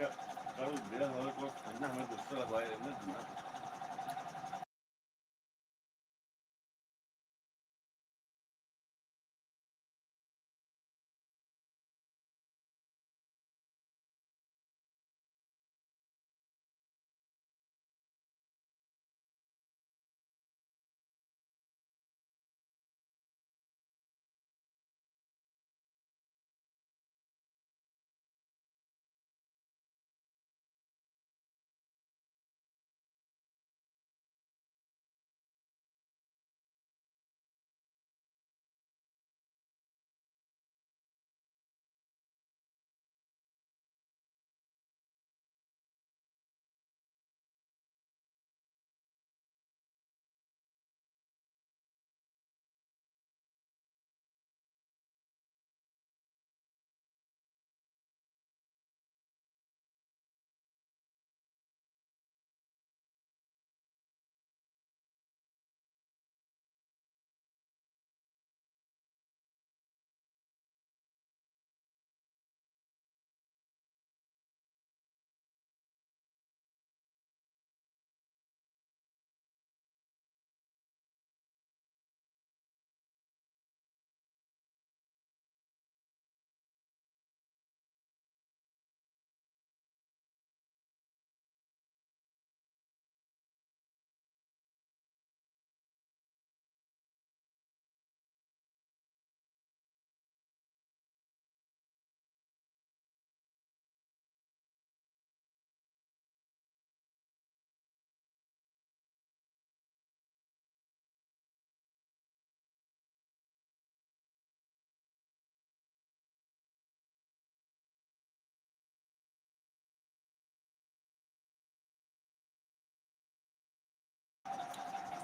कल डेढ़ हमारे को ठंडा हमें गुस्सा लगवाए हमने दिमाग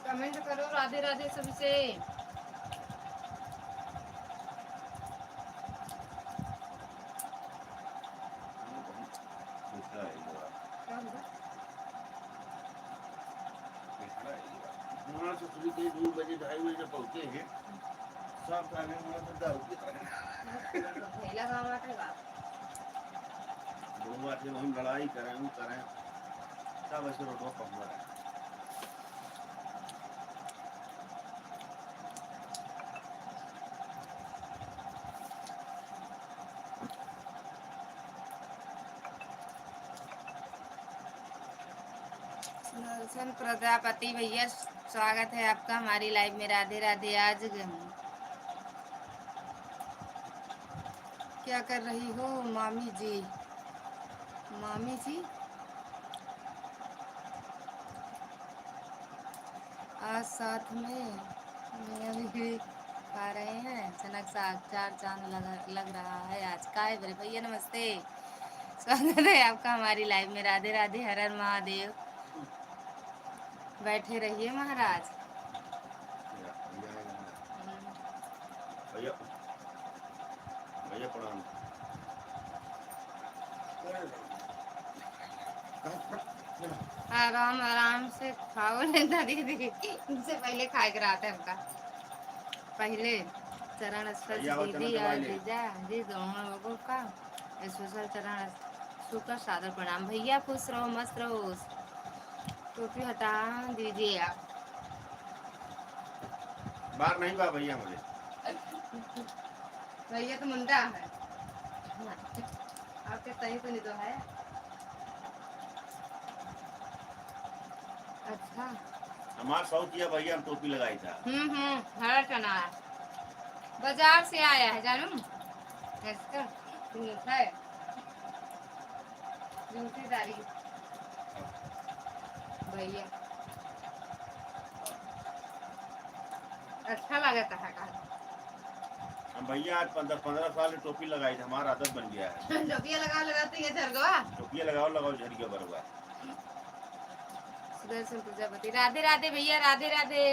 कमेंट करो राधे राधे सबसे। सुबह के 2 बजे 2:30 बजे जब पहुंचेंगे सब खाने में तो दारू की थैला कहाँ बांटेगा? दो बात हम लड़ाई करें वो करें सब ऐसे रोडों पर हुआ है सुदर्शन प्रजापति भैया स्वागत है आपका हमारी लाइव में। राधे राधे। आज क्या कर रही हो मामी जी? मामी जी आज साथ में भी खा रहे हैं चनक साग। 4 चांद लग रहा है आज का है। भैया नमस्ते, स्वागत है आपका हमारी लाइव में। राधे राधे। हर हर महादेव। बैठे रहिए महाराज। भैया भैया प्रणाम। आराम आराम से खाओ लेता दीदी। इनसे पहले खा के रहा था उनका पहले चरण स्पर्श दीदी और जीजा जी दोनों लोगों का स्पेशल चरण सुकर सादर प्रणाम। भैया खुश रहो मस्त रहो। टोपी हटा दीजिए आप। बाहर नहीं बा भैया मुझे भैया तो मुंडा है आपके सही तो नहीं तो है। अच्छा हमारा सौ किया भैया हम टोपी लगाई था। हरा चना बाजार से आया है जानू है दूसरी तारीख भैया अच्छा लगता है का। हम भैया आज 15 साल से टोपी लगाई थी हमारा आदत बन गया है। टोपिया लगाते हैं झरगवा टोपिया लगाओ लगाओ झरिया बरवा। सुदर्शन प्रजापति राधे राधे भैया राधे राधे।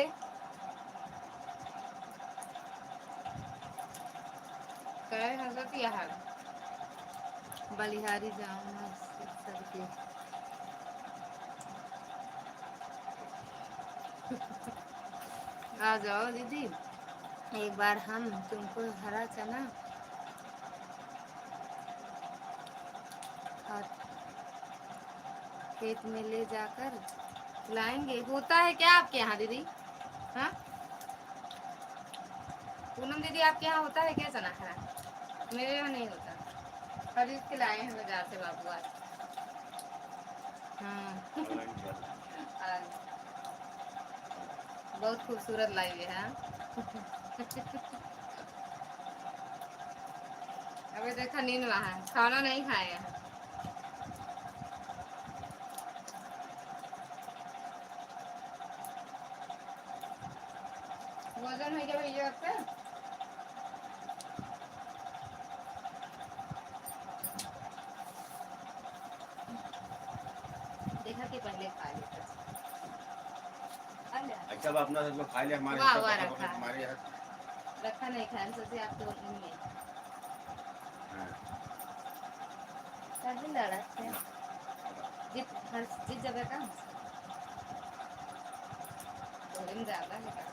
कहे हजरत यहाँ बलिहारी जाऊँ सबके आ जाओ दीदी एक बार हम तुमको हरा चना खेत में ले जाकर खिलाएंगे। होता है क्या आपके यहाँ दीदी? हाँ पूनम दीदी, आपके यहाँ होता है क्या चना खरा? मेरे यहाँ नहीं होता, खरीद के लाए हैं बाजार से बाबू आज। हाँ आज बहुत खूबसूरत लाई है। हाँ अभी देखा नींद वहाँ, खाना नहीं खाए हैं। भोजन है क्या भैया आपका? देखा कि पहले खा लेते। अच्छा अब अपना सब लोग खा लिया, हमारे वाह हिस्सा वाह पका रखा पका है, हमारे यहाँ। रखा नहीं खाया सोचे आपको नहीं है। हाँ। कैसे लड़ा थे जित हर जिस जगह का थोड़े में ज्यादा है का।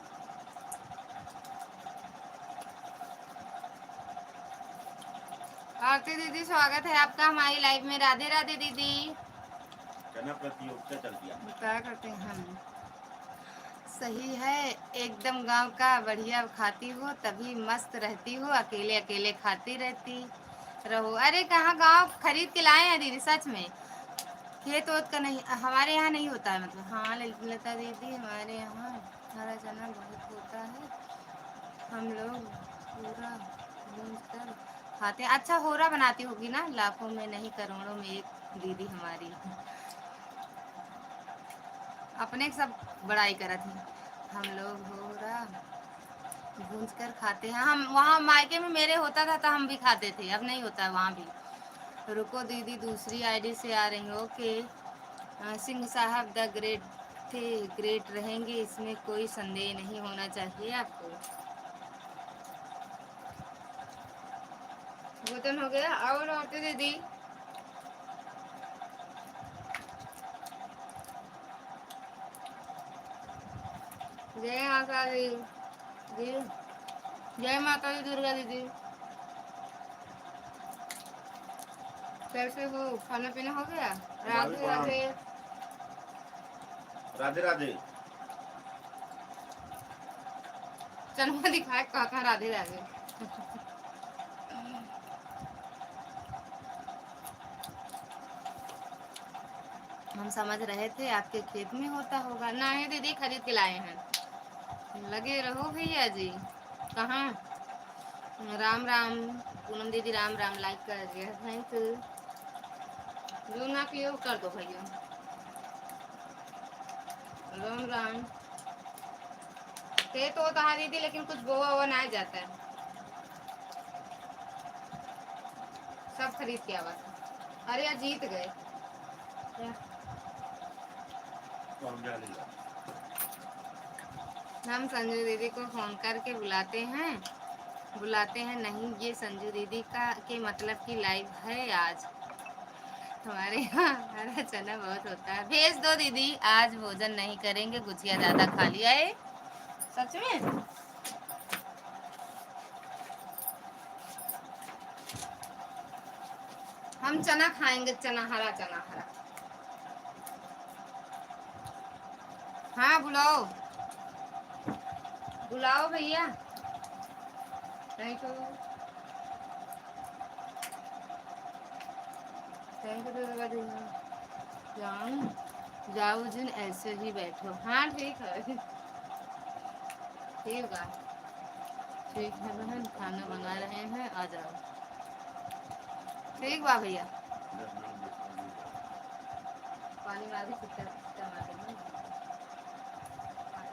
आरती दीदी स्वागत है आपका हमारी लाइव में। राधे राधे दीदी। चना प्रतियोगिता चलती है। क्या करते हैं हम? सही है एकदम, गांव का बढ़िया खाती हो तभी मस्त रहती हो, अकेले अकेले खाती रहती रहो। अरे कहाँ गांव खरीद के लाए हैं दीदी, सच में। खेत वोत का नहीं, हमारे यहाँ नहीं होता है मतलब। हाँ लता दीदी हमारे यहाँ हरा चना बहुत होता है, हम लोग पूरा भून कर खाते हैं। अच्छा होरा बनाती होगी ना, लाखों में नहीं करोड़ों में एक दीदी हमारी। अपने सब बड़ाई करत है। हम लोग होरा भूंज कर खाते हैं। हम वहाँ मायके में मेरे होता था तो हम भी खाते थे, अब नहीं होता है वहाँ भी। रुको दीदी दूसरी आईडी से आ रही हो कि सिंह साहब द ग्रेट थे, ग्रेट रहेंगे, इसमें कोई संदेह नहीं होना चाहिए आपको। भोजन हो गया और आते दीदी। जय माता दी जी, जय माता दी दुर्गा दीदी। कैसे हो? खाना पीना हो गया? राधे राधे। राधे राधे। चलो दिखाए कहा राधे राधे। हम समझ रहे थे आपके खेत में होता होगा। नहीं दीदी खरीद के लाए हैं। लगे रहो भैया जी। कहाँ? राम राम पूनम दीदी, राम राम। लाइक कर दिया, थैंक यू। जो ना किए वो कर दो भैया। राम राम। खेत होता है दीदी लेकिन कुछ बोआ हुआ नहीं जाता है, सब खरीद के आवा था। अरे यार जीत गए। हम संजू दीदी को फोन करके बुलाते हैं नहीं, ये संजू दीदी का के मतलब की लाइव है आज। हमारे यहाँ हरा चना बहुत होता है। भेज दो दीदी, आज भोजन नहीं करेंगे, गुजिया ज्यादा खा लिया है। सच में हम चना खाएंगे, चना हरा, चना हरा। हाँ बुलाओ बुलाओ भैया। Thank U thank U. जान जाओ जिन ऐसे ही बैठो। हाँ ठीक है, ठीक है, ठीक है बहन, खाना बना रहे हैं, आ जाओ। ठीक बा भैया। पानी मार के चिट्टा मार देना।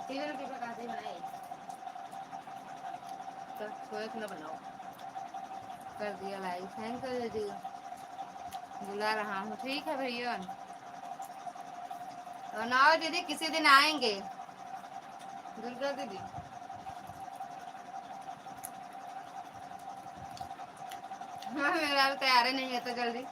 तीन रोटी पकाते बनाए तो कोई न बनाओ। कर दिया लाइक, थैंक यू दीदी। बुला रहा हूँ, ठीक है भैया। और ना दीदी किसी दिन आएंगे। दुर्गा दीदी हाँ मेरा तैयार ही नहीं है तो जल्दी।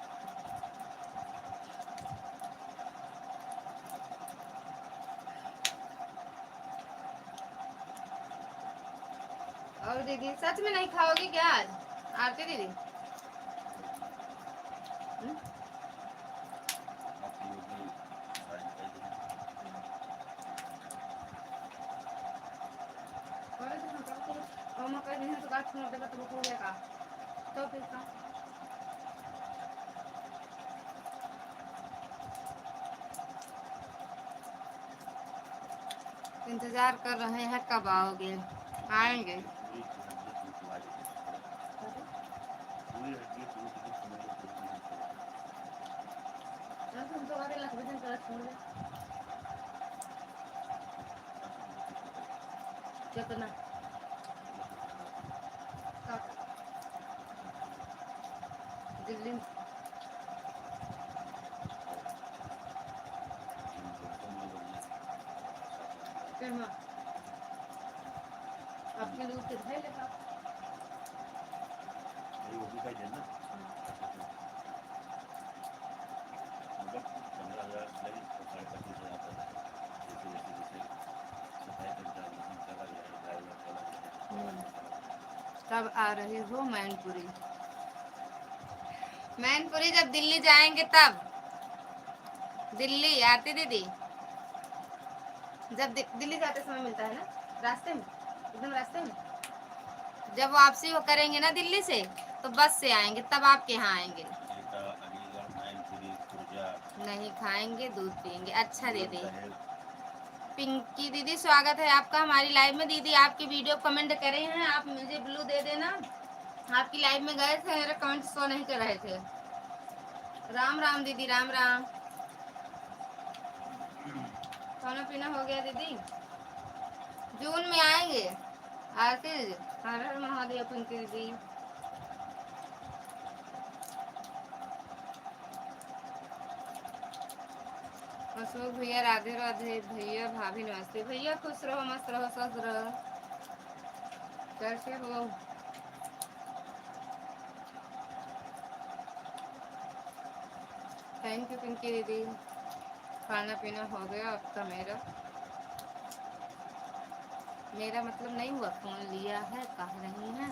और दीदी सच में नहीं खाओगी क्या आज? आरती दीदी का छोड़ देगा तो हो गया का तो फिर का इंतजार कर रहे हैं कब आओगे आएंगे पूरी हड्डी टूटवा देते पूरी हड्डी टूट के समझ लो कुछ नहीं छोड़ा तुम तो आगे लग भी कर छोड़ दे कितना दिल्ली आपके दूध से है लेगा वो भी खाई ना मतलब 15,000 लगी तो 25,000 आता था जैसे जैसे जैसे सफाई करता चला गया ड्राइवर चला गया तब आ रही हो मैनपुरी मैनपुरी जब दिल्ली जाएंगे तब दिल्ली आती दीदी जब दिल्ली जाते समय मिलता है ना रास्ते में एकदम रास्ते में जब वापसी वो करेंगे ना दिल्ली से तो बस से आएंगे तब आपके यहाँ आएंगे अलीगढ़ मैनपुरी खुर्जा नहीं खाएंगे दूध पियेंगे अच्छा दीदी पिंकी दीदी स्वागत है आपका हमारी लाइव में दीदी आपकी वीडियो कमेंट करे हैं आप मुझे ब्लू दे देना आपकी लाइव में गए थे मेरे कमेंट शो नहीं कर रहे थे राम राम दीदी राम राम खाना पीना हो गया दीदी जून में आएंगे आरती हर हर महादेव पिंकी दीदी अशोक भैया राधे राधे भैया भाभी नमस्ते भैया खुश रहो मस्त रहो स्वस्थ रहो कैसे हो थैंक यू पिंकी दीदी खाना पीना हो गया अब तो मेरा मतलब नहीं हुआ फोन लिया है कह रही हैं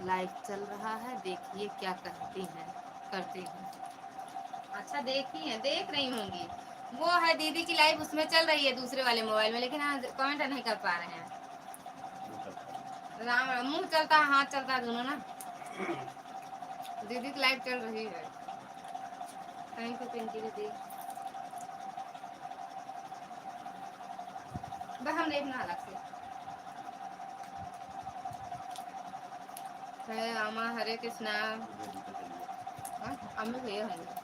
लाइव चल रहा है देखिए क्या करती हैं अच्छा देखी है देख रही होंगी वो है दीदी की लाइव उसमें चल रही है दूसरे वाले मोबाइल में लेकिन हाँ कमेंट नहीं कर पा रहे हैं राम राम मुंह चलता है हाथ चलता है दोनों ना दीदी की लाइव चल रही है थैंक यू पिंकी दीदी बस हम देखना अलग से है आमा हरे कृष्णा अम्मी भैया होंगे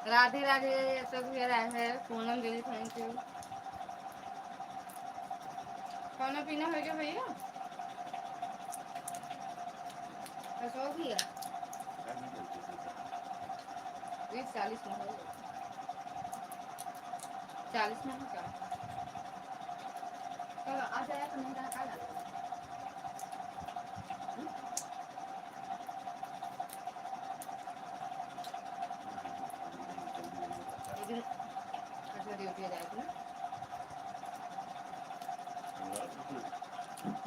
राधे राधे सब है पूनम दीदी थैंक यू खाना पीना हो गया भैया हो गया 40 में हो 40 में हो क्या आ जाएगा तो नहीं रहा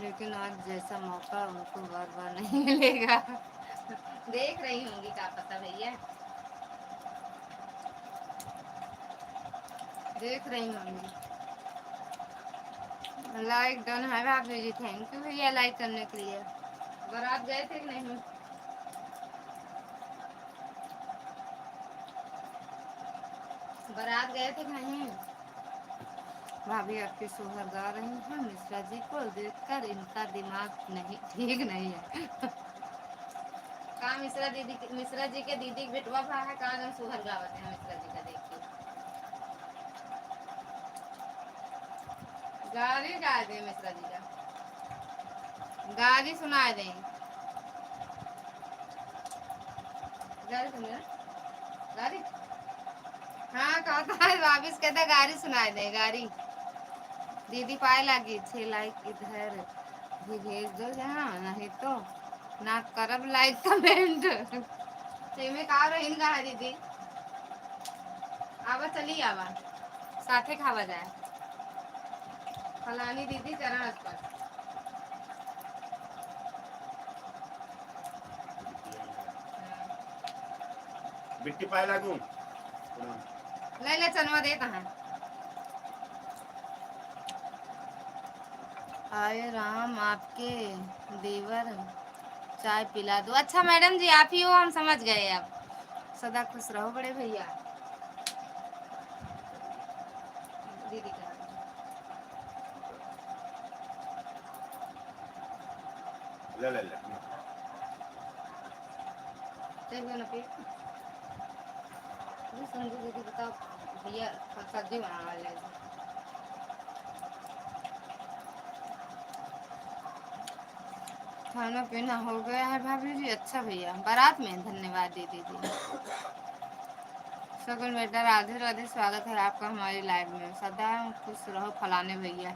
लेकिन आज जैसा मौका उनको बार बार नहीं मिलेगा देख रही होंगी क्या पता भैया देख रही होंगी लाइक डन है भाभी जी थैंक यू भैया लाइक करने के लिए बारात गए थे कि नहीं बारात गए थे कि नहीं भाभी आपके सोहर गा रही हैं मिश्रा जी को देखकर इनका दिमाग नहीं ठीक नहीं है कहा मिश्रा जी के दीदी बेटवा भा है कहा हम सोहर गावत हैं मिश्रा जी का देख के गाली गा दे मिश्रा जी का गाली सुना दें गाली सुने गाली हाँ कहता है वापिस कहता गाड़ी सुनाई दे गाड़ी दीदी पाए लगी 6 लाइक इधर भी भेज दो जहाँ नहीं तो ना करब लाइक कमेंट में का रही का है दीदी आवा चली आवा साथे खावा जाए फलानी दीदी चरण पर बिट्टी पाए लागू ले ले चनवा देता है आए राम आपके देवर चाय पिला दो। अच्छा मैडम जी आप ही हो, हम समझ गए अब। सदा खुश रहो बड़े भैया। दीदी का ले ले ले चलो ना पे संजू दीदी बताओ भैया सब्जी बना वाले खाना पीना हो गया है भाभी जी। अच्छा भैया बारात में धन्यवाद दीदी जी। सगुन बेटा राधे राधे, स्वागत है आपका हमारी लाइव में। सदा खुश रहो फलाने भैया।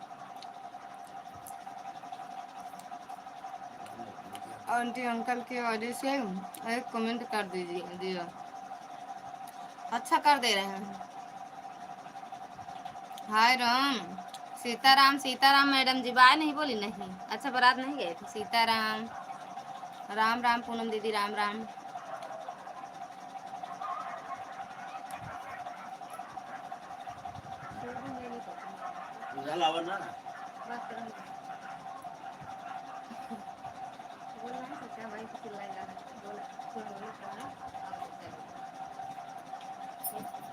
आंटी अंकल की वजह से एक कमेंट कर दीजिए दिया। अच्छा कर दे रहे हैं। हाय राम सीताराम सीताराम मैडम जी बाय नहीं बोली नहीं। अच्छा बारात नहीं गए थे। सीताराम राम राम पूनम दीदी राम राम। झाला आवर ना बोल नहीं सकता भाई किसी लाइन बोला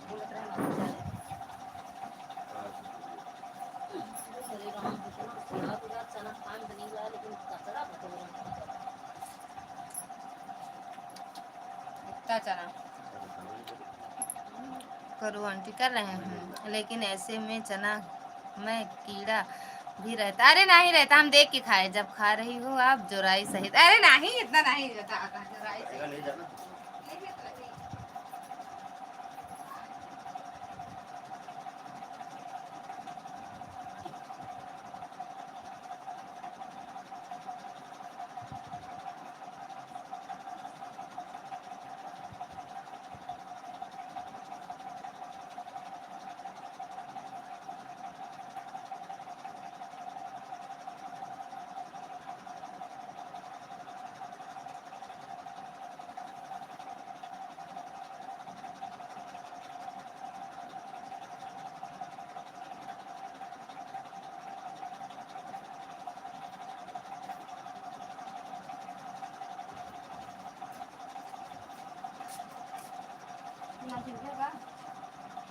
बोलत रहे इतना चना करो आंटी कर रहे हैं, लेकिन ऐसे में चना में कीड़ा भी रहता। अरे नहीं रहता, हम देख के खाए जब खा रही हो आप जोराई सहित। अरे नहीं इतना नहीं रहता जोराई सहित। ले जाना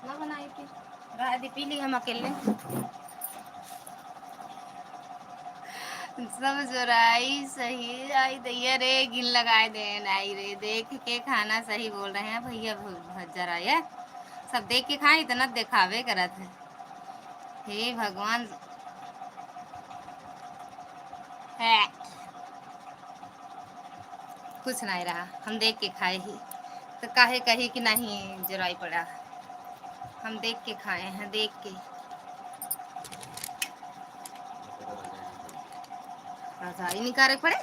ना बनाई थी राधी पी ली हम अकेले। सब जोराई सही आई दैया रे गिन लगाए दे आई रे। देख के खाना सही बोल रहे हैं भैया जरा ये सब देख के खाए इतना दिखावे करत है। हे भगवान है कुछ नहीं रहा, हम देख के खाए ही तो काहे कही कि नहीं जोराई पड़ा। हम देख के खाए हैं देख के। रजाई निकाले पड़े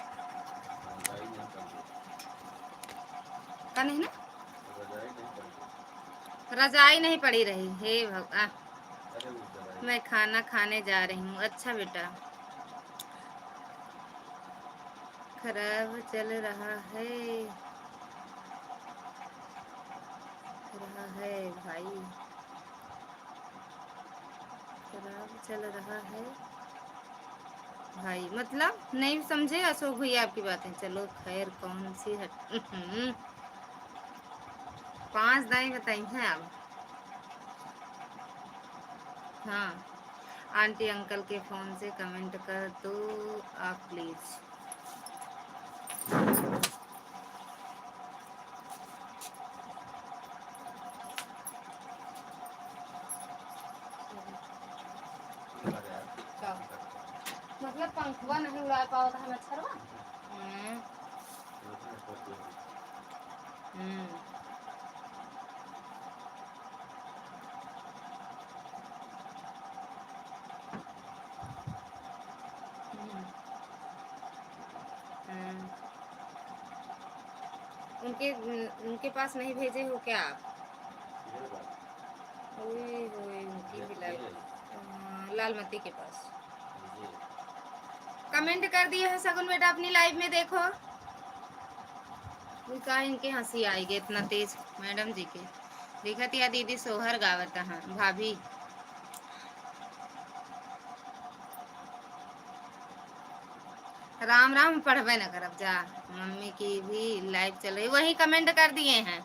का नहीं ना रजाई नहीं पड़ी रही। हे भगवान मैं खाना खाने जा रही हूँ। अच्छा बेटा खराब चल रहा है भाई खराब चल रहा है भाई। मतलब नहीं समझे अशोक भैया आपकी बातें। चलो खैर कौन सी हट 5 दाएं बताई हैं अब। हाँ आंटी अंकल के फ़ोन से कमेंट कर दो आप प्लीज़। मतलब पंखुआ नहीं उड़ा पाओ था मच्छरवा। हम्म हम्म हम्म। उनके उनके पास नहीं भेजे हो क्या आप? ओए होए उनकी भी लालमती के पास कमेंट कर दिए है सगुन बेटा अपनी लाइव में देखो। का इनके हंसी आएगी इतना तेज मैडम जी के देखत या दीदी सोहर गावत हाँ भाभी राम राम पढ़वे न करब जा। मम्मी की भी लाइव चल रही, वही कमेंट कर दिए हैं।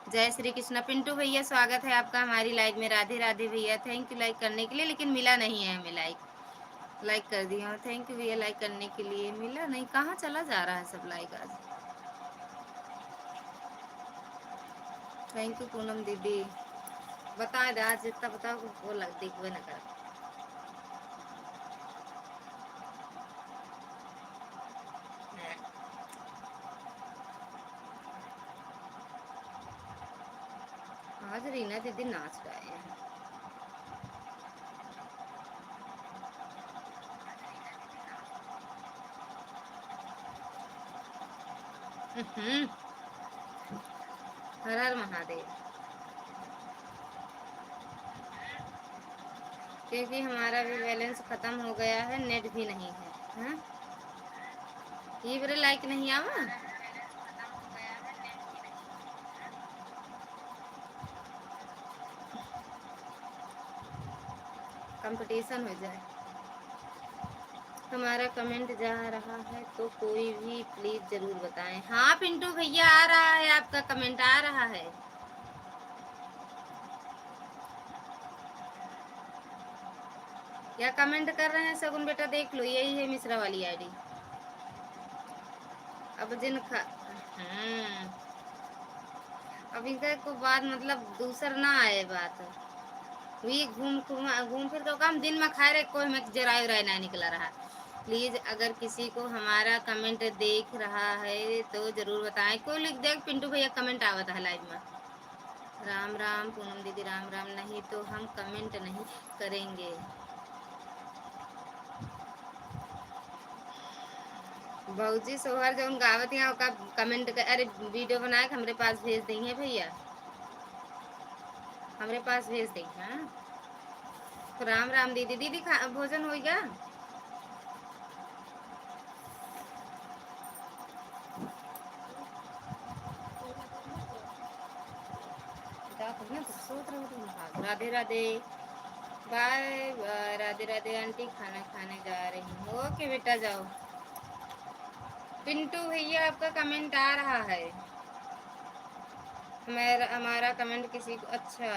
जय श्री कृष्ण। पिंटू भैया स्वागत है आपका हमारी लाइव में। राधे राधे भैया, थैंक यू लाइक करने के लिए, लेकिन मिला नहीं है हमें लाइक। लाइक कर दिया, थैंक यू भैया लाइक करने के लिए। मिला नहीं, कहाँ चला जा रहा है सब लाइक आज। थैंक यू पूनम दीदी। बता दे आज जितना बताओ वो लग देखवे न कर। आज रीना दीदी नाच रहे हैं। हर हर महादेव। क्योंकि हमारा भी बैलेंस खत्म हो गया है, नेट भी नहीं है। हाँ? ये बड़े लाइक नहीं आवा। कंपटीशन हो जाए। हमारा कमेंट जा रहा है तो कोई भी प्लीज जरूर बताएं। हाँ पिंटू भैया आ रहा है, आपका कमेंट आ रहा है। क्या कमेंट कर रहे हैं सगुन बेटा, देख लो, यही है मिश्रा वाली आईडी। अब जिन अभी तक को बात मतलब दूसर ना आए बात। वही घूम घूम फिर तो काम दिन में खाए रहे, कोई में जराय उराय ना निकला रहा। प्लीज अगर किसी को हमारा कमेंट देख रहा है तो जरूर बताएं। कोई लिख दे पिंटू भैया कमेंट आवता है लाइव में। राम राम पूनम दीदी, राम राम। नहीं तो हम कमेंट नहीं करेंगे। भौजी सोहर जो गावत यहाँ का कमेंट कर, अरे वीडियो बना के हमारे पास भेज देंगे भैया, हमारे पास भेज देंगे। हाँ राम राम दीदी। दीदी भोजन हो गया? राधे राधे। बाय बाय। राधे राधे आंटी, खाना खाने जा रही हूँ। ओके बेटा जाओ। पिंटू भैया आपका कमेंट आ रहा है। हमारा कमेंट किसी को अच्छा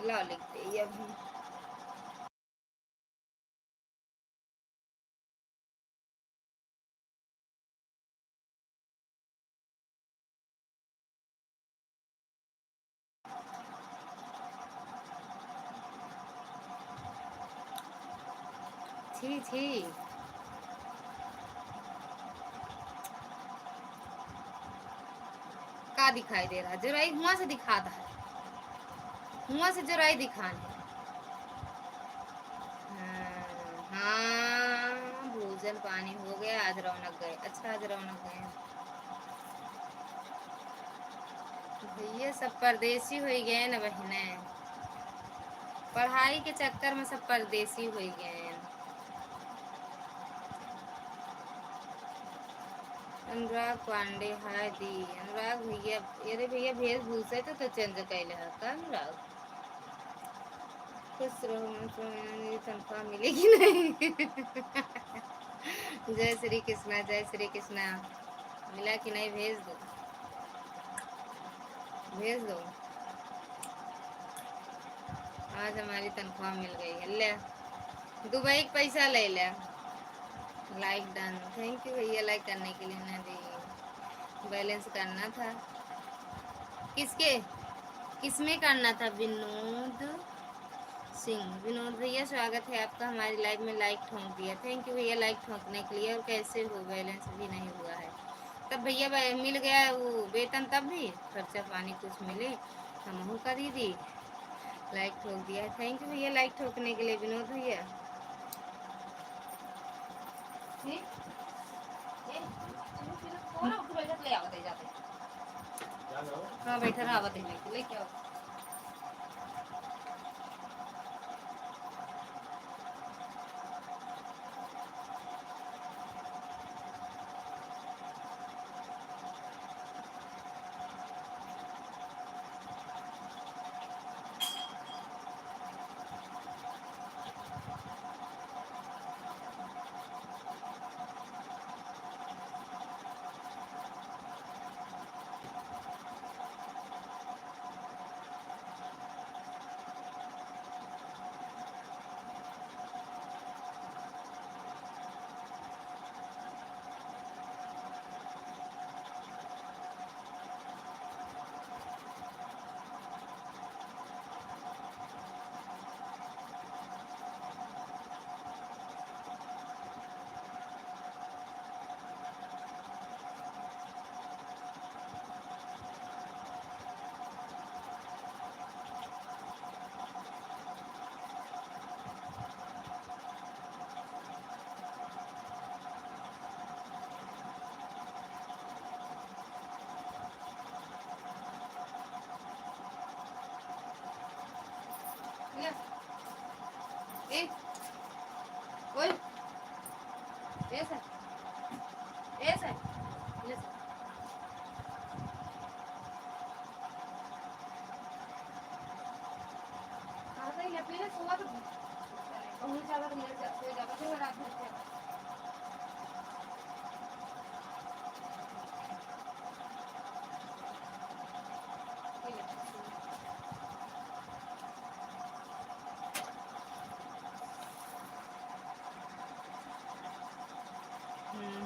ला लिखते ही अभी। छी छी। का दिखाई दे रहा? जोराई हुआ से दिखाता है, हुआ से जोराई दिखाने। हाँ भोजन पानी हो गया, आज रौनक गए। अच्छा आज रौनक गए भैया, सब परदेसी हो गए न बहने। पढ़ाई के चक्कर में सब परदेसी हो गए। अनुराग पांडे, हाय दी। अनुराग भैया, अरे भैया वेशभूषा तो चेंज कैले है का अनुराग? खुश रहो, तनख्वाह मिलेगी नहीं? जय श्री कृष्णा, जय श्री कृष्णा। मिला कि नहीं? भेज दो, भेज दो। आज हमारी तनख्वाह मिल गई है, ले दुबई का पैसा ले ले। लाइक डन, थैंक यू भैया लाइक करने के लिए। ना दी बैलेंस करना था। किसके किसमें करना था? विनोद सिंह। विनोद भैया स्वागत है आपका हमारी लाइव में। लाइक ठोक दिया, थैंक यू भैया लाइक ठोकने के लिए। और कैसे हो? बैलेंस भी नहीं हुआ है तब भैया मिल गया वो वेतन, तब भी खर्चा पानी कुछ मिले हम कर ही दी। लाइक ठोक दिया, थैंक यू भैया लाइक ठोकने के लिए विनोद भैया। हाँ बैठा रहा लेके आओ। से ले से आ गई ले पीले सुबह तो बहुत ज्यादा ले जा सो जाता है रात भर से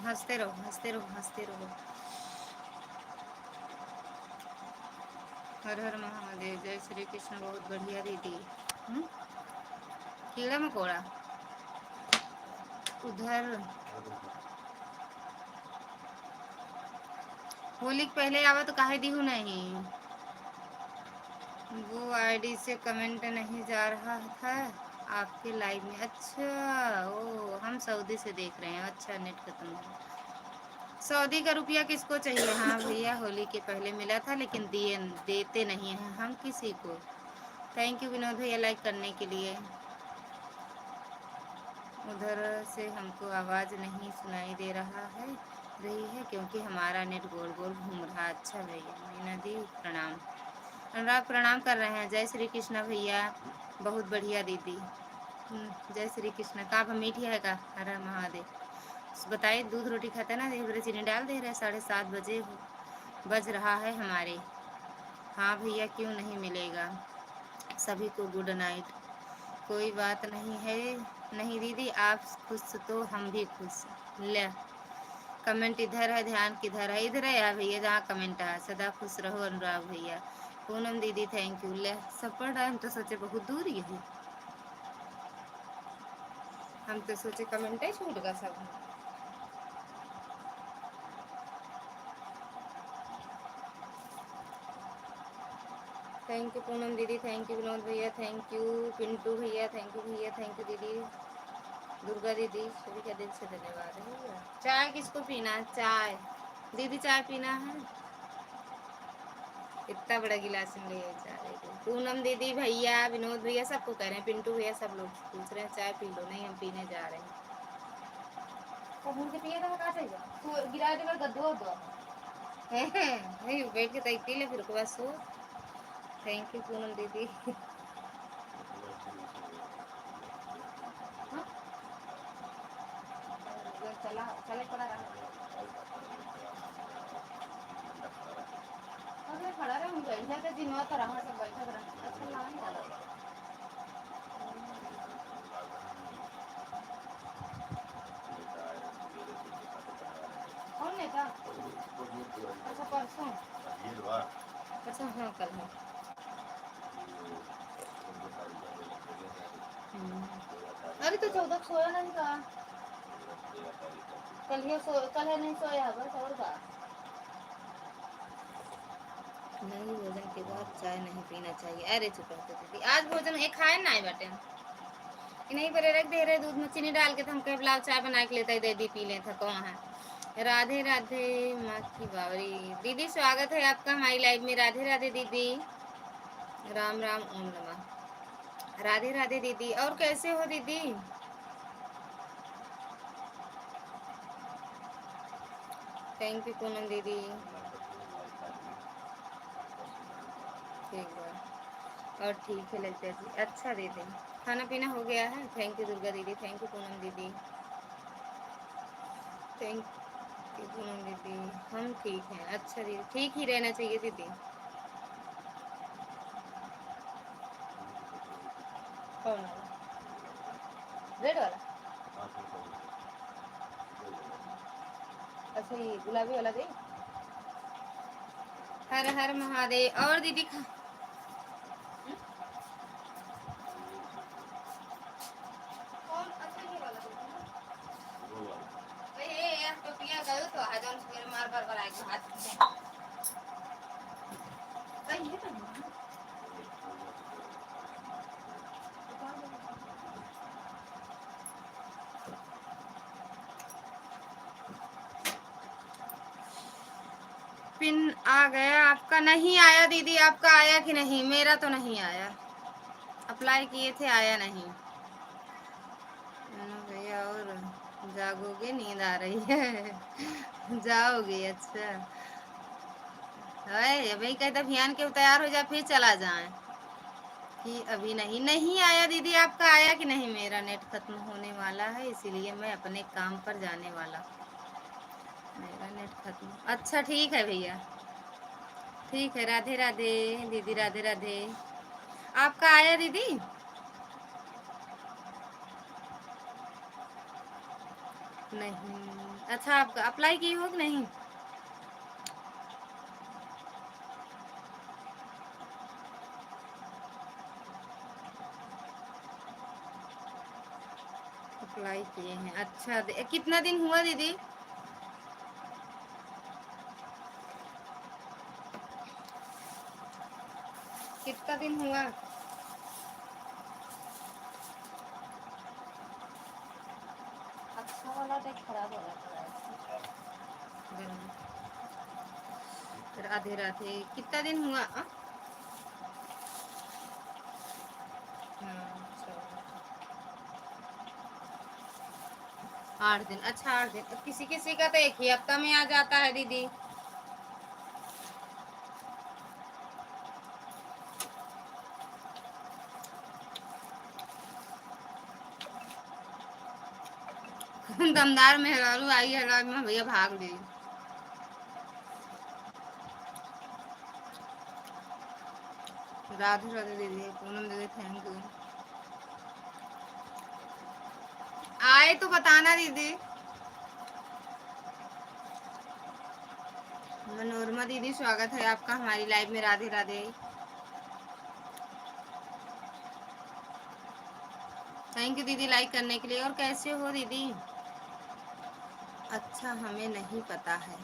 हंसते रहो हंसते रहो हंसते रहो। हर हर महादेव, जय श्री कृष्ण। बहुत बढ़िया दीदी। कीड़ा मकोड़ा उधर होली के पहले आवा तो काहे दिहू नहीं। वो आईडी से कमेंट नहीं जा रहा था आपके लाइव में। अच्छा ओ हम सऊदी से देख रहे हैं। अच्छा नेट खत्म है। सऊदी का रुपया किसको चाहिए। हाँ भैया होली के पहले मिला था लेकिन दिए देते नहीं हैं हम किसी को। थैंक यू विनोद भैया लाइक करने के लिए। उधर से हमको आवाज़ नहीं सुनाई दे रही है क्योंकि हमारा नेट गोल गोल घूम रहा। अच्छा भैया मीना दी प्रणाम। अनुराग प्रणाम कर रहे हैं। जय श्री कृष्ण भैया। बहुत बढ़िया दीदी। जय श्री कृष्ण। का आप मीठी है का। हर हर महादेव। बताइए दूध रोटी खाते ना धीरे चीनी डाल दे रहे। 7:30 बजे बज रहा है हमारे। हाँ भैया क्यों नहीं मिलेगा। सभी को गुड नाइट। कोई बात नहीं है। नहीं दीदी आप खुश तो हम भी खुश। ले कमेंट इधर है ध्यान किधर है। इधर है यार भैया जहाँ कमेंट है। सदा खुश रहो अनुराग भैया। पूनम दीदी थैंक यू। ले सब पढ़ रहे हैं। हम तो सोचे बहुत दूर ही है। हम तो सोचे कमेंट ही छूट गया सब। थैंक यू पूनम दीदी। थैंक यू विनोद भैया। थैंक यू पिंटू भैया। थैंक यू भैया। थैंक यू दीदी। दुर्गा दीदी सभी का दिल से धन्यवाद है। चाय किसको पीना है। चाय दीदी चाय पीना है। इतना बड़ा गिलास में ले चाय। पूनम दीदी भैया विनोद भैया सबको कह रहे हैं। पिंटू भैया सब लोग पूछ रहे हैं चाय पी लो। नहीं हम पीने जा रहे हैं। मुझे पिए तो काटेगा तो गिरा देगा गद्दो दो। नहीं बैठ के तय पी ले फिर उसके बाद सो। थैंक यू पूनम दीदी। चला चले पड़ा रहा। अरे खड़ा रहे बैठा के दिन तो रहा सब बैठा रहा। अच्छा नहीं लगा। कौन नेता। अच्छा परसों। अच्छा हाँ कल है। अरे तो 14 सोया नहीं था। कल है नहीं सोया बस और का। नहीं भोजन के बाद चाय नहीं पीना चाहिए। अरे चुप रहते दीदी आज भोजन एक खाए ना बटे नहीं पर रख दे रहे दूध में चीनी डाल के तो हम कह बुलाओ चाय बना के लेते दीदी पी ले था कौन है। राधे राधे माँ की बावरी दीदी स्वागत है आपका हमारी लाइव में। राधे राधे दीदी। राम राम ओम नमः। राधे राधे दीदी। और कैसे हो दीदी। थैंक यू पूनम दीदी। ठीक है और ठीक है ललिता जी। अच्छा दीदी खाना पीना हो गया है। थैंक यू दुर्गा दीदी। थैंक यू पूनम दीदी। थैंक यू पूनम दीदी। हम ठीक हैं। अच्छा दीदी ठीक ही रहना चाहिए दीदी। कौन वाला रेड वाला। अच्छा ये गुलाबी वाला दे। हर हर महादेव। और दीदी कौन अच्छा ये वाला ये तो पिया गयो तो हजम से मार बार आएगा हाथ सही है तो पिन आ गया आपका। नहीं आया दीदी आपका आया कि नहीं। मेरा तो नहीं आया। अप्लाई किए थे आया नहीं। भैया और जागोगे नींद आ रही है। जाओगे? अच्छा। है अभी कहते अभियान के तैयार हो जाए फिर चला जाए कि अभी नहीं नहीं आया। दीदी आपका आया कि नहीं? मेरा नेट खत्म होने वाला है इसीलिए मैं अपने काम पर जाने वाला। मेरा नेट खत्म। अच्छा ठीक है भैया, ठीक है। राधे राधे दीदी, राधे राधे। आपका आया दीदी? नहीं। अच्छा आप अप्लाई की हो कि नहीं? अप्लाई किए हैं? अच्छा कितना दिन हुआ दीदी? कितना दिन हुआ? अच्छा वाला तो खराब हो रहा है। राधे राधे। कितना दिन हुआ? हाँ, चलो। 8 दिन। अच्छा 8 दिन। किसी किसी का तो एक ही हफ्ता में आ जाता है दीदी। दमदार मेहरारू आई है में भैया भाग ली। राधे राधे दीदी, पूनम दीदी थैंक यू। आए तो बताना दीदी। मनोरमा दीदी स्वागत है आपका हमारी लाइव में। राधे राधे। थैंक यू दीदी लाइक करने के लिए। और कैसे हो दीदी? अच्छा हमें नहीं पता है।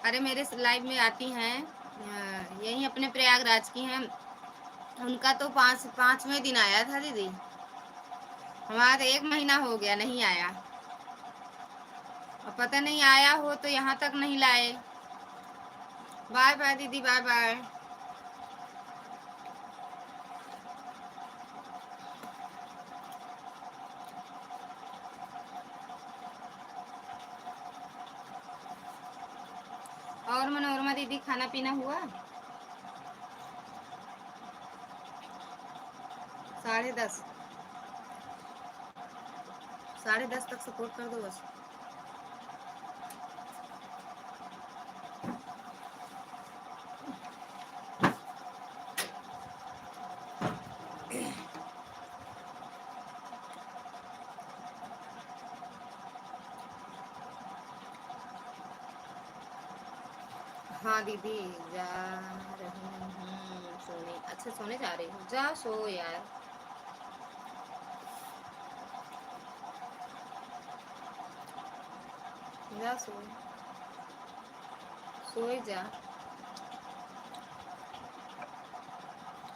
अरे मेरे लाइव में आती हैं, यही अपने प्रयागराज की हैं। उनका तो 5वें दिन आया था दीदी। हमारा तो 1 महीना हो गया नहीं आया। और पता नहीं आया हो तो यहाँ तक नहीं लाए। बाय बाय दीदी, बाय बाय। और मनोरमा दीदी खाना पीना हुआ? 10:30। 10:30 तक सपोर्ट कर दो बस। हाँ दीदी जा रही हूँ सोने। अच्छा सोने जा रही हूँ? जा सो यार। जा सो, सोए जा।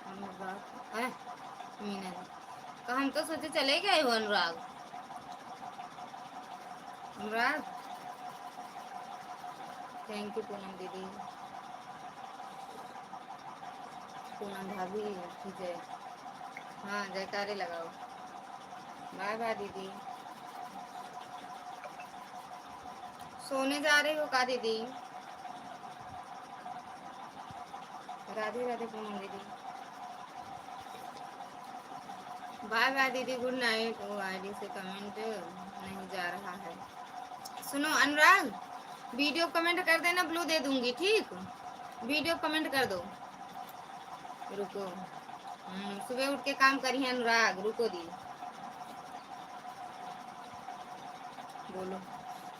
अनुराग मीना जी का हम तो सोचे चले गए हो। अनुराग, अनुराग थैंक यू पूनम दीदी, पूनम भाभी की जय। हाँ जयकारे लगाओ। बाय बाय दीदी। सोने जा रही हो का दीदी? राधे राधे पूनम दीदी। बाय बाय दीदी, गुड नाइट। वो आईडी से कमेंट नहीं जा रहा है। सुनो अनुराग, वीडियो कमेंट कर देना, ब्लू दे दूंगी ठीक। वीडियो कमेंट कर दो। रुको, सुबह उठ के काम करिए अनुराग। रुको दी, बोलो।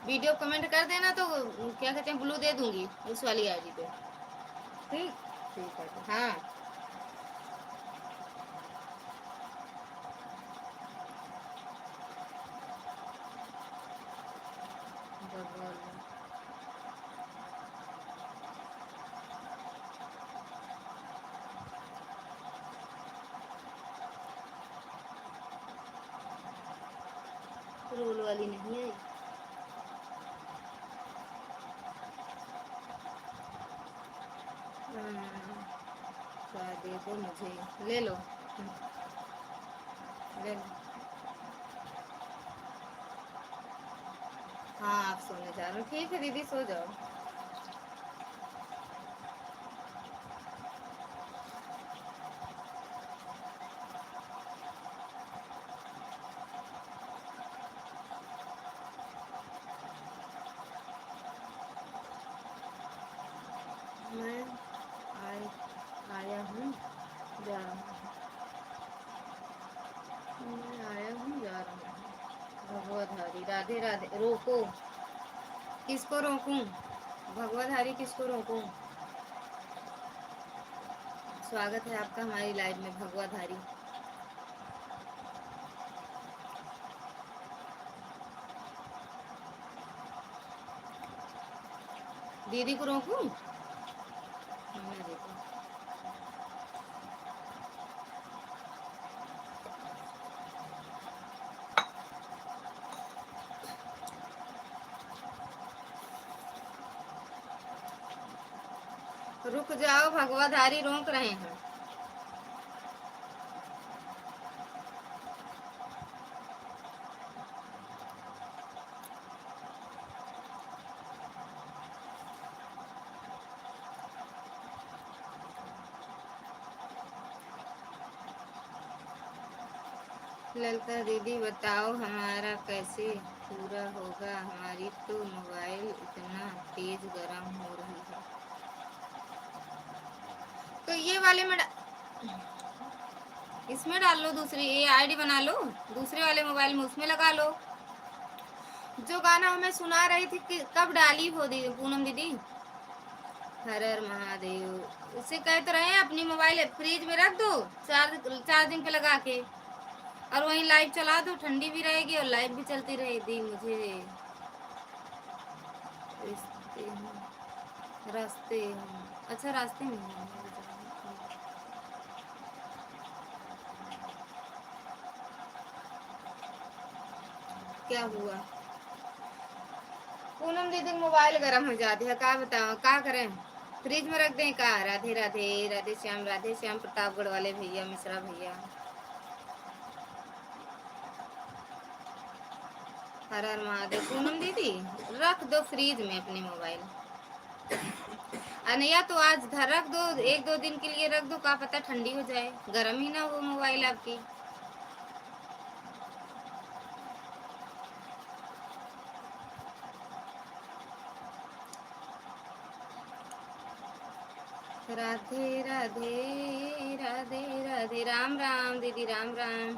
वीडियो कमेंट कर देना तो क्या कहते हैं, ब्लू दे दूंगी उस वाली आईडी पे। ठीक, ठीक है। हाँ रोल वाली नहीं आई। दे दो मुझे, ले लो, ले लो। हाँ आप सोने जा रहे हो, ठीक है दीदी सो जाओ। मैं आय, आया हूँ जा रहा हूँ, मैं आया हूँ जा रहा हूँ। भगवतधारी राधे राधे। रोको, किसको रोकूं? भगवतधारी किसको रोकूं? स्वागत है आपका हमारी लाइव में भगवतधारी। दीदी को रोकूं? मैं देखो रुक जाओ, भगवतधारी रोक रहे हैं। ललिता दीदी बताओ हमारा कैसे पूरा होगा, हमारी तो मोबाइल इतना तेज गर्म हो रही है। तो ये वाले में इसमें डाल लो, दूसरी ये आईडी बना लो, दूसरे वाले मोबाइल में उसमें लगा लो। जो गाना हमें सुना रही थी कब डाली हो दी पूनम दीदी? हर हर महादेव। उसे कह तो रहे हैं अपनी मोबाइल फ्रिज में रख दो, चार्जिंग पे लगा के, और वहीं लाइव चला दो, ठंडी भी रहेगी और लाइव भी चलती रहेगी। मुझे रिश्ते हैं, रास्ते हैं, अच्छा रास्ते में हैं। क्या हुआ? पूनम दीदी मोबाइल गर्म हो जाती है, क्या बताओ क्या करें? फ्रिज में रख दें का? राधे राधे, राधे श्याम प्रतापगढ़ वाले भैया, मिश्रा भैया, हर हर महादेव। पूनम दीदी रख दो फ्रिज में अपनी मोबाइल, अनया तो आज घर रख दो, एक दो दिन के लिए रख दो, क्या पता ठंडी हो जाए, गर्म ही ना हो मोबाइल आपकी। राधे राधे, राधे राधे, राम राम दीदी, राम राम।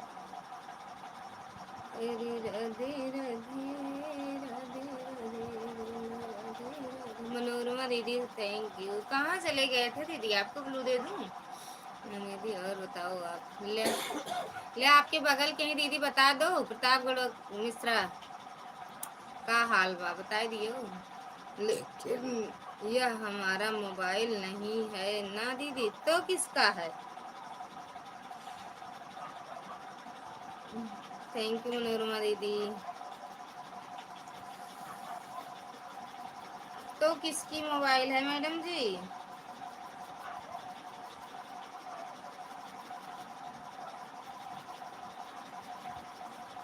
राधे राधे, राधे राधे, मनोरमा दीदी थैंक यू। कहाँ चले गए थे दीदी? आपको ब्लू दे दूँ दीदी? और बताओ आप, ले आपके बगल के ही दीदी बता दो, प्रतापगढ़ मिश्रा का हाल बा बता दियो। लेकिन यह हमारा मोबाइल नहीं है ना दीदी, तो किसका है? थैंक यू मनोरमा दीदी। तो किसकी मोबाइल है मैडम जी?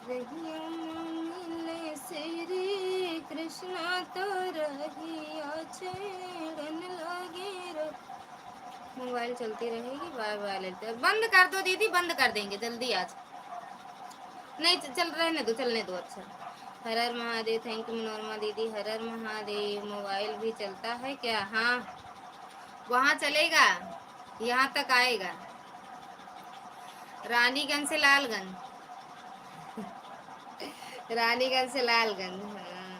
मिले श्री कृष्णा तो रहिया छेड़न लगे। मोबाइल चलती रहेगी, बाय बाय। लेते बंद कर दो दीदी, बंद कर देंगे जल्दी आज। नहीं चल रहने दो, चलने दो। अच्छा, हर हर महादेव। थैंक यू मनोरमा दीदी, हर हर महादेव। मोबाइल भी चलता है क्या? हाँ वहाँ चलेगा, यहाँ तक आएगा। रानीगंज से लालगंज, रानीगंज से लालगंज। हाँ,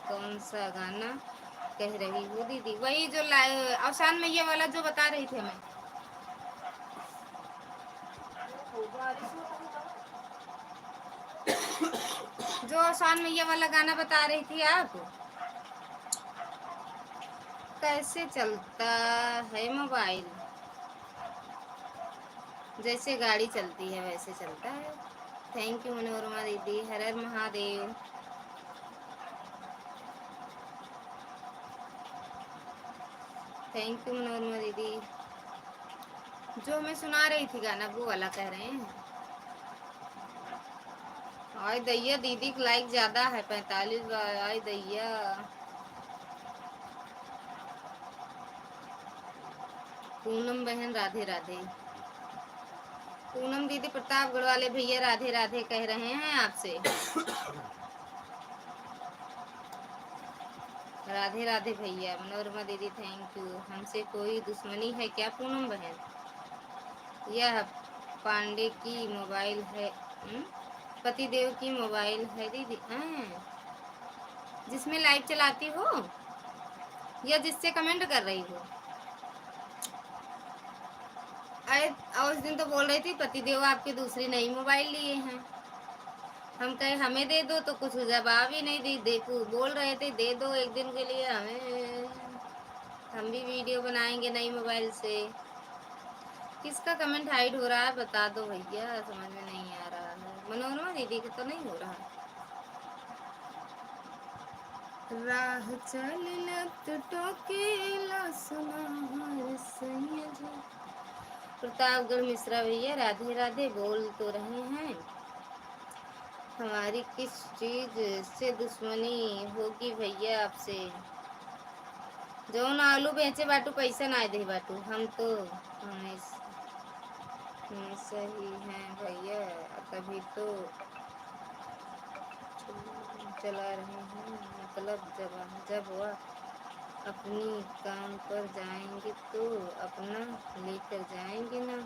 कौन सा गाना कह रही हो दीदी? वही जो अवसान मैया वाला जो बता रही थी हमें। जो अवसान मैया वाला गाना बता रही थी आप, कैसे चलता है मोबाइल? जैसे गाड़ी चलती है वैसे चलता है। थैंक यू मनोरमा दीदी, हर हर महादेव। थैंक यू मनोरमा दीदी। जो मैं सुना रही थी गाना वो वाला कह रहे हैं? आई दैया दीदी का लाइक ज्यादा है 45 बार। आई दैया पूनम बहन राधे राधे। पूनम दीदी प्रतापगढ़ वाले भैया राधे राधे कह रहे हैं आपसे। राधे राधे भैया। मनोरमा दीदी थैंक यू। हमसे कोई दुश्मनी है क्या पूनम बहन? यह पांडे की मोबाइल है। पतिदेव की मोबाइल है दीदी। जिसमें लाइव चलाती हो या जिससे कमेंट कर रही हो? अरे उस दिन तो बोल रही थी पतिदेव आपके दूसरी नई मोबाइल लिए हैं। हम कहे हमें दे दो तो कुछ जवाब ही नहीं दी। देखो बोल रहे थे दे दो एक दिन के लिए हमें, हम भी वीडियो बनाएंगे नई मोबाइल से। किसका कमेंट हाइड हो रहा है बता दो भैया, समझ में नहीं आ रहा है। मनोरमा दीदी का तो नहीं हो रहा। राह चलत टोकेला सुना हर सैया जी। प्रतापगढ़ मिश्रा भैया राधे राधे बोल तो रहे हैं। हमारी किस चीज से दुश्मनी होगी भैया आपसे? जौन आलू बेचे बाटू पैसा ना दे बाटू। हम तो सही हैं भैया, तभी तो चला रहे हैं। मतलब जब वह अपनी काम पर जाएंगे तो अपना लेकर जाएंगे ना।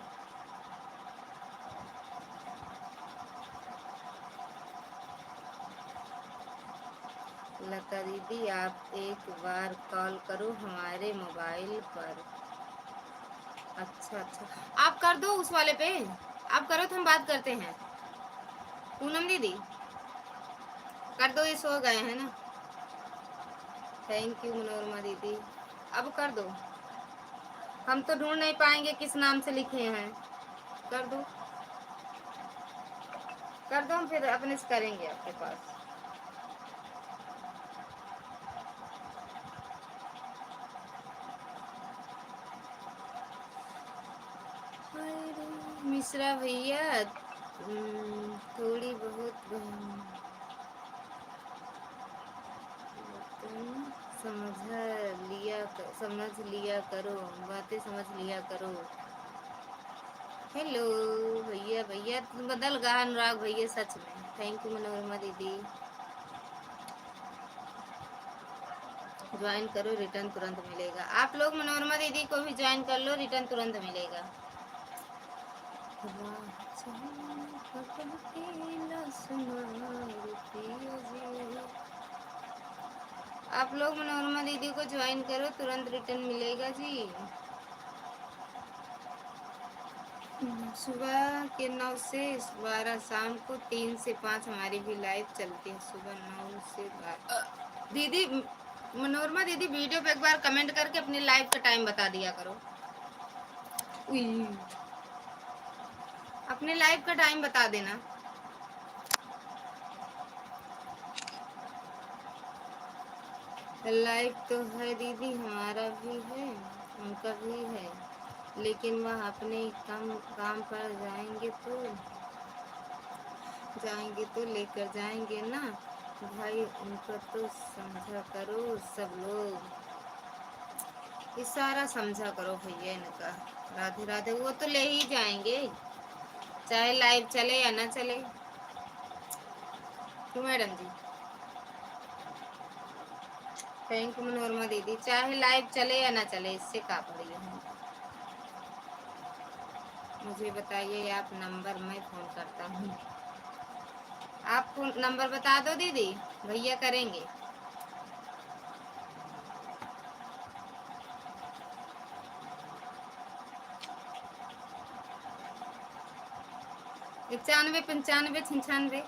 लता दीदी आप एक बार कॉल करो हमारे मोबाइल पर। अच्छा आप कर दो उस वाले पे। आप करो तो हम बात करते हैं। पूनम दीदी कर दो, ये सो गए हैं ना। थैंक यू मनोरमा दीदी। अब कर दो, हम तो ढूंढ नहीं पाएंगे किस नाम से लिखे हैं। कर दो हम फिर अपने से करेंगे आपके पास। मिश्रा भैया थोड़ी बहुत समझ लिया करो, बातें समझ लिया करो। हेलो भैया, भैया बदल गया अनुराग भैया सच में। थैंक यू मनोरमा दीदी। ज्वाइन करो रिटर्न तुरंत मिलेगा। आप लोग मनोरमा दीदी को भी ज्वाइन कर लो, रिटर्न तुरंत मिलेगा। आप लोग मनोरमा दीदी को ज्वाइन करो, तुरंत रिटर्न मिलेगा जी। सुबह के 9 से 12, शाम को 3 से 5 हमारी भी लाइव चलती है। सुबह 9 से 12। दीदी मनोरमा दीदी वीडियो पे एक बार कमेंट करके अपनी लाइव का टाइम बता दिया करो। अपने लाइव का टाइम बता देना। लाइव तो है दीदी, हमारा भी है उनका भी है, लेकिन वह अपने काम पर जाएंगे तो लेकर जाएंगे ना भाई। उनको तो समझा करो सब लोग, इशारा समझा करो भैया इनका। राधे राधे। वो तो ले ही जाएंगे चाहे लाइव चले या ना चले। क्यों मैडम जी? थैंक यू मनोरमा दीदी। चाहे लाइव चले या ना चले, इससे का पड़ी है। मुझे बताइए आप नंबर, मैं फोन करता हूँ। आप नंबर बता दो दीदी, भैया करेंगे। इक्यानवे 95 96।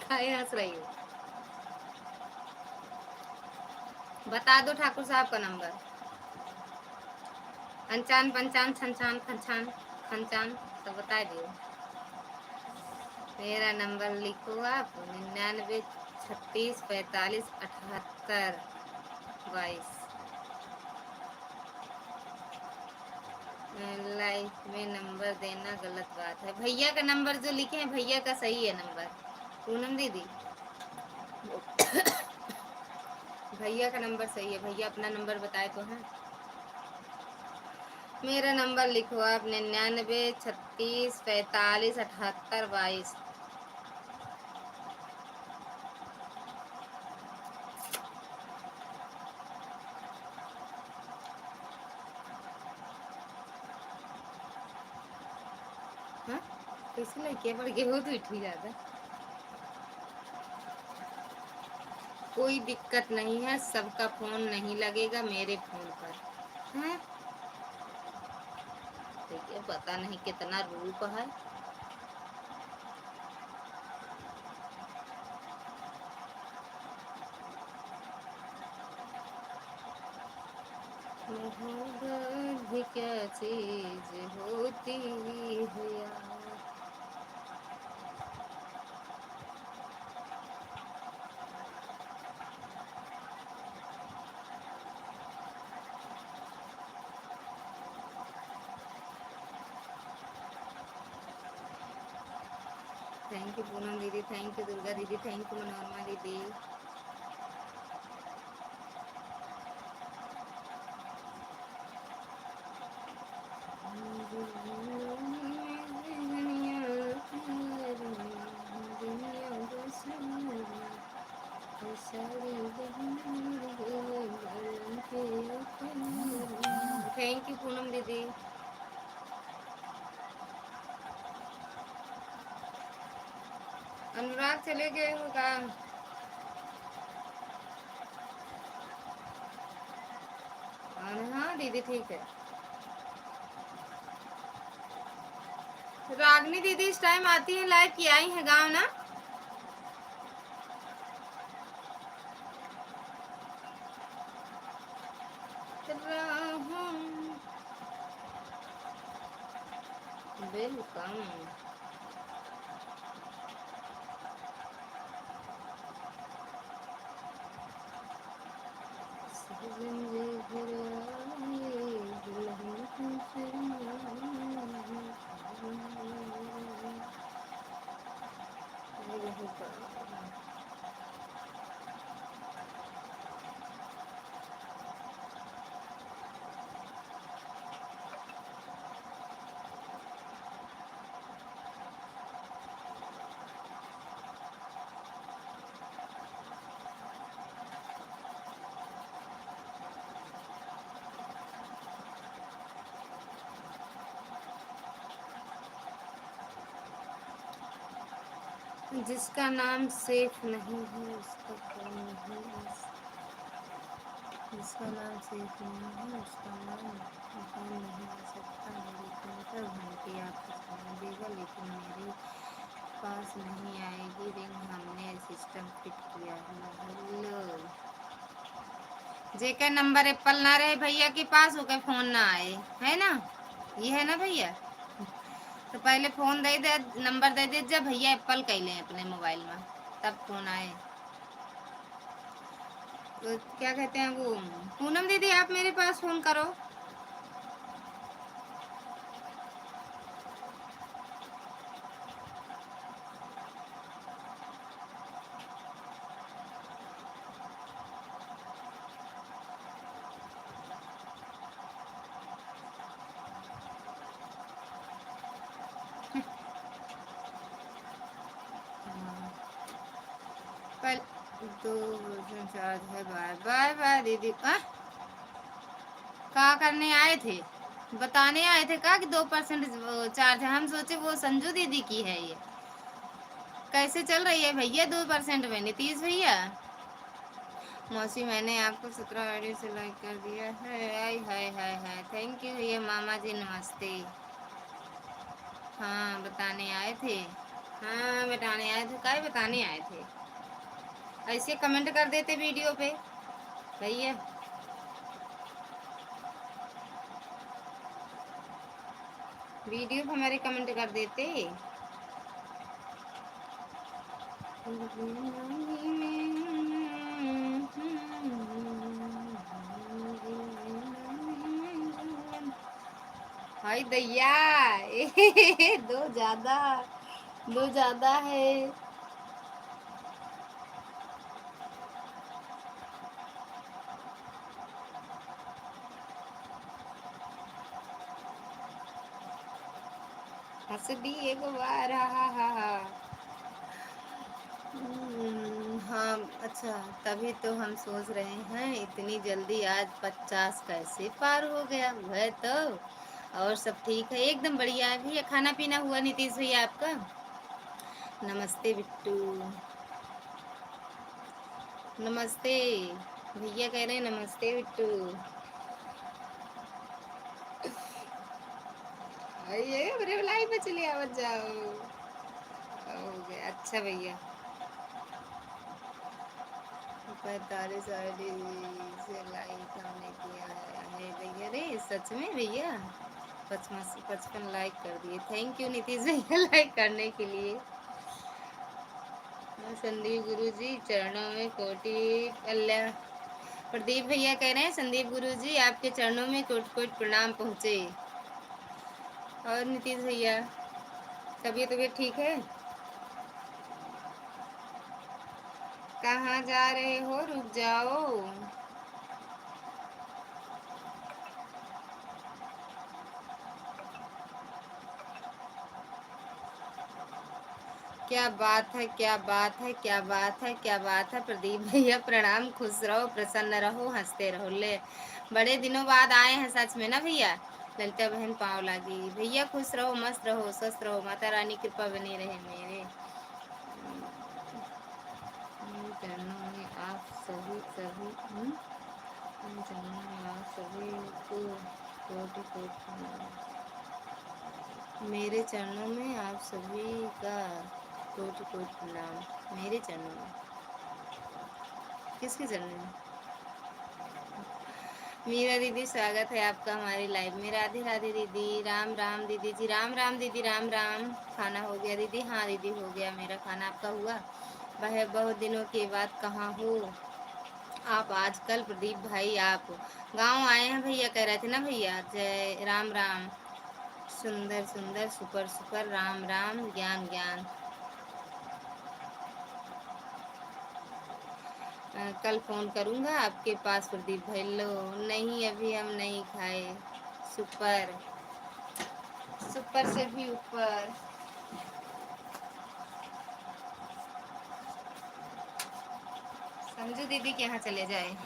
काहे हंस रही हो? बता दो ठाकुर साहब का नंबर। 55 55 छन खनछान खनचान सब बता दियो। मेरा नंबर लिखो आप 99 36 45 78 22। लाइफ में नंबर देना गलत बात है। भैया का नंबर जो लिखे हैं, भैया का सही है नंबर। पूनम दीदी, भैया का नंबर सही है। भैया अपना नंबर बताए तो हैं। मेरा नंबर लिखो आप, 99 36 45 78 22। हाँ, कैसे लड़के पड़ गए हो तो उठ जाता। कोई दिक्कत नहीं है, सबका फोन नहीं लगेगा मेरे फोन पर। हैं? देखिए, पता नहीं कितना रूप है। मोहब्बत भी क्या चीज होती है यार। थैंक यू पूनम दीदी, थैंक यू दुर्गा दीदी, थैंक यू मनोरमा दीदी। थैंक यू पूनम दीदी। अनुराग चले गए हो काम? हाँ दीदी ठीक है। रागनी दीदी इस टाइम आती है लाइव की, आई है गाँव ना? वेलकम। जिसका नाम सेफ नहीं है उसका फोन नहीं आ जिसका नाम सेफ नहीं है उसका नाम फोन नहीं आ सकता। मेरे फोन पर घंटी आपको सुनाई देगा लेकिन मेरे पास नहीं आएगी रिंग। हमने सिस्टम फिट किया है। हेलो, जेका नंबर एप्पल ना रहे भैया के पास, हो के फोन ना आए, है ना? ये है ना भैया? तो पहले फोन दे दे, नंबर दे दे जब भैया एप्पल कर लें अपने मोबाइल में, तब फोन आए। तो क्या कहते हैं वो, पूनम दीदी आप मेरे पास फोन करो। कल 2 चार्ज है। बाय बाय बाय दीदी। कहा करने आए थे, बताने आए थे कहा कि 2% चार्ज है। हम सोचे वो संजू दीदी की है। ये कैसे चल रही है भैया 2% में? नीतीश भैया, मौसी मैंने आपको 17 आईडी से लाइक कर दिया है। हाय हाय हाय हाय, थैंक यू ये मामा जी, नमस्ते। हाँ बताने आए थे। हाँ बताने आए थे, क्या बताने आए थे? ऐसे कमेंट कर देते वीडियो पे भैया। वीडियो पे हमारे कमेंट कर देते। हाय दैया दो ज्यादा, दो ज्यादा है। हंस दी एक बार, हा हा हा। हाँ अच्छा, तभी तो हम सोच रहे हैं इतनी जल्दी आज 50 कैसे पार हो गया है। तो और सब ठीक है, एकदम बढ़िया है भैया। खाना पीना हुआ नीतीश भैया आपका? नमस्ते बिट्टू, नमस्ते भैया कह रहे हैं नमस्ते बिट्टू। ये मेरे लाइव में चले आवत जाओ। हो गया अच्छा भैया। 45 आईडी से लाइक हमने किया है भैया रे, सच में भैया 55 लाइक कर दिए। थैंक यू नीतीश भैया लाइक करने के लिए। संदीप गुरु जी चरणों में कोटि कल्याण। प्रदीप भैया कह रहे हैं संदीप गुरु जी आपके चरणों में कोटि कोटि प्रणाम पहुँचे। और नीतीश भैया तबीयत तबीयत ठीक है? कहाँ जा रहे हो, रुक जाओ। क्या बात है, क्या बात है, क्या बात है, क्या बात है। प्रदीप भैया प्रणाम, खुश रहो, प्रसन्न रहो, हंसते रहो। ले बड़े दिनों बाद आए हैं सच में ना भैया। ललिता बहन पाँव लागी। भैया खुश रहो, मस्त रहो, स्वस्थ रहो, माता रानी कृपा बनी रहे मेरे चरणों में आप सभी सभी चरणों में आप सभी को कोटि कोटि प्रणाम। मेरे चरणों में आप सभी का कोटि कोटि प्रणाम। मेरे चरणों में, किसके चरणों में? मीरा दीदी स्वागत है आपका हमारी लाइव में। राधे राधे दीदी, राम राम दीदी जी, राम राम दीदी, राम राम। खाना हो गया दीदी? हाँ दीदी हो गया मेरा खाना, आपका हुआ? वह बहुत दिनों के बाद कहाँ हो आप आजकल? प्रदीप भाई आप गांव आए हैं भैया कह रहे थे ना भैया। जय राम राम, सुंदर सुंदर, सुपर सुपर, राम राम, ज्ञान ज्ञान। कल फ़ोन करूँगा आपके पास प्रदीप भाई। लो नहीं अभी हम नहीं खाए। सुपर, सुपर से भी ऊपर। समझू दीदी के यहाँ चले जाए।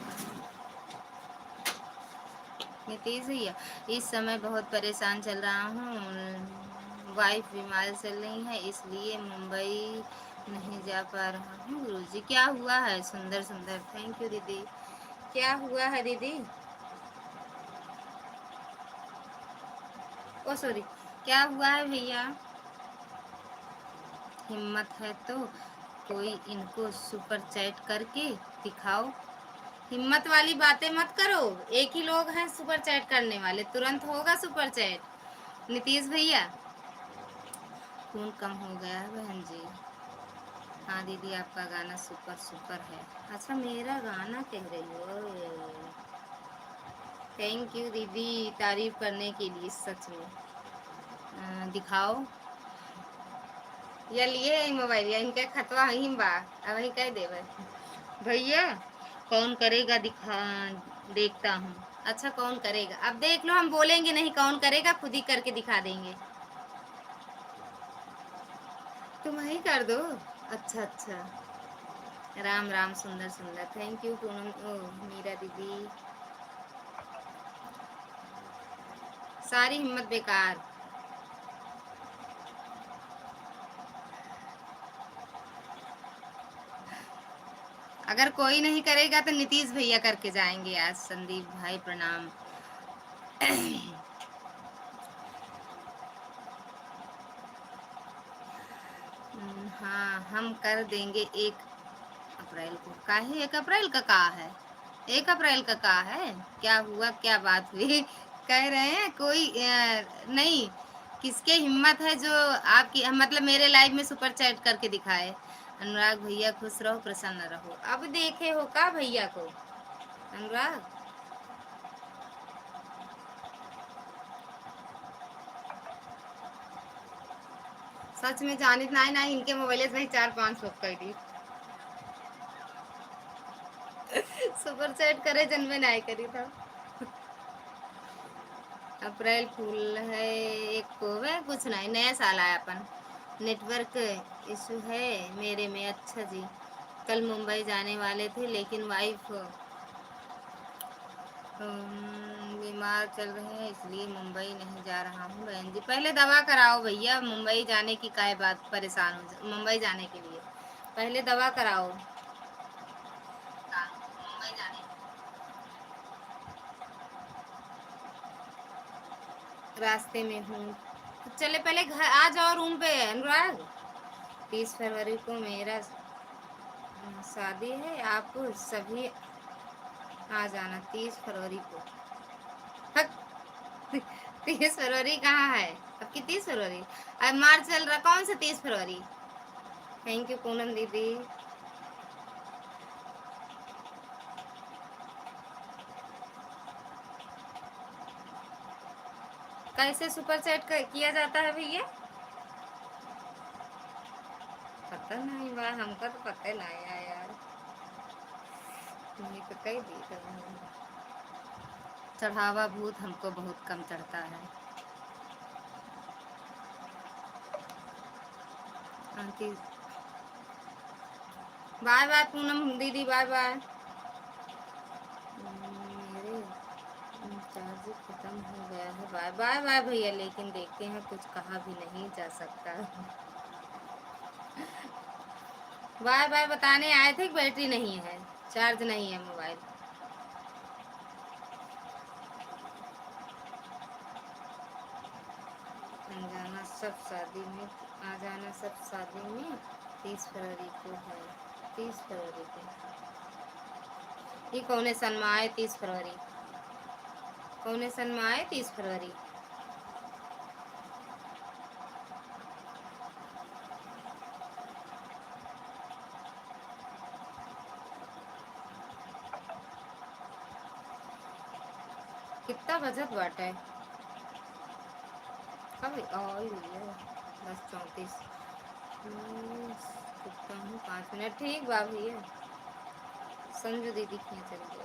नीतीश भैया इस समय बहुत परेशान चल रहा हूँ, वाइफ बीमार चल रही है इसलिए मुंबई नहीं जा पा रहा हूँ। गुरुजी क्या हुआ है? सुंदर सुंदर, थैंक यू दीदी। क्या हुआ है दीदी? ओ सॉरी, क्या हुआ है भैया? हिम्मत है तो कोई इनको सुपर चैट करके दिखाओ। हिम्मत वाली बातें मत करो, एक ही लोग हैं सुपर चैट करने वाले, तुरंत होगा सुपर चैट। नीतीश भैया खून कम हो गया है बहन जी। हाँ दीदी आपका गाना सुपर सुपर है। अच्छा मेरा गाना कह रही हो? थैंक यू दीदी तारीफ करने के लिए, सच में। दिखाओ या लिए मोबाइल या इनके खतवा ही बा, अब ही कह देवे भैया। कौन करेगा दिखा, देखता हूँ। अच्छा कौन करेगा अब देख लो, हम बोलेंगे नहीं कौन करेगा, खुद ही करके दिखा देंगे। तुम ही कर दो। अच्छा अच्छा, राम राम, सुंदर सुंदर, थैंक यू पूनम। ओ मीरा दीदी, सारी हिम्मत बेकार। अगर कोई नहीं करेगा तो नीतीश भैया करके जाएंगे आज। संदीप भाई प्रणाम। हाँ हम कर देंगे 1 अप्रैल को। काहे 1 अप्रैल का कहा है? 1 अप्रैल का कहा है? क्या हुआ, क्या बात हुई? कह रहे हैं कोई नहीं। किसके हिम्मत है जो आपकी मतलब मेरे लाइव में सुपर चैट करके दिखाए? अनुराग भैया खुश रहो, प्रसन्न रहो। अब देखे हो का भैया को? अनुराग सच में जानित नहीं ना इनके मोबाइल से भाई 4-5 लोग कर दी सुपर चैट करे जन्मे नहीं करी था। अप्रैल फूल है एक को है कुछ नहीं नया साल आया अपन नेटवर्क इशू है मेरे में। अच्छा जी कल मुंबई जाने वाले थे लेकिन वाइफ बीमार चल रहे हैं इसलिए मुंबई नहीं जा रहा हूँ। बहन जी पहले दवा कराओ भैया मुंबई जाने की काय बात परेशान हो मुंबई जाने के लिए पहले दवा कराओ मुंबई जाने रास्ते में हूँ तो चले पहले घर आ जाओ रूम पे अनुराग। 30 फरवरी को मेरा शादी है आप सभी आ जाना 30 फरवरी को। 30 फरवरी कहाँ है अब की 30 फरवरी अब मार्च चल रहा कौन सा 30 फरवरी। थैंक यू पूनम दीदी। कैसे सुपर चैट किया जाता है भैया पता नहीं बा हमका तो पता नहीं है यार नहीं तो कई दी चढ़ावा भूत हमको बहुत कम चढ़ता है। आंटी बाय बाय पूनम दीदी बाय बाय। मेरे चार्ज खत्म हो गया है बाय बाय बाय भैया लेकिन देखते हैं कुछ कहा भी नहीं जा सकता। बाय बाय बताने आए थे कि बैटरी नहीं है चार्ज नहीं है मोबाइल। जाना सब शादी में आ जाना सब शादी में 30 फरवरी को है 30 फरवरी को ये कौने सन में आए 30 फरवरी कौने सन में आए 30 फरवरी। कितना बजट बाटे कब आई भैया 10:34 कितना हूँ 5 मिनट ठीक बा भैया। संजू दीदी खींच रही है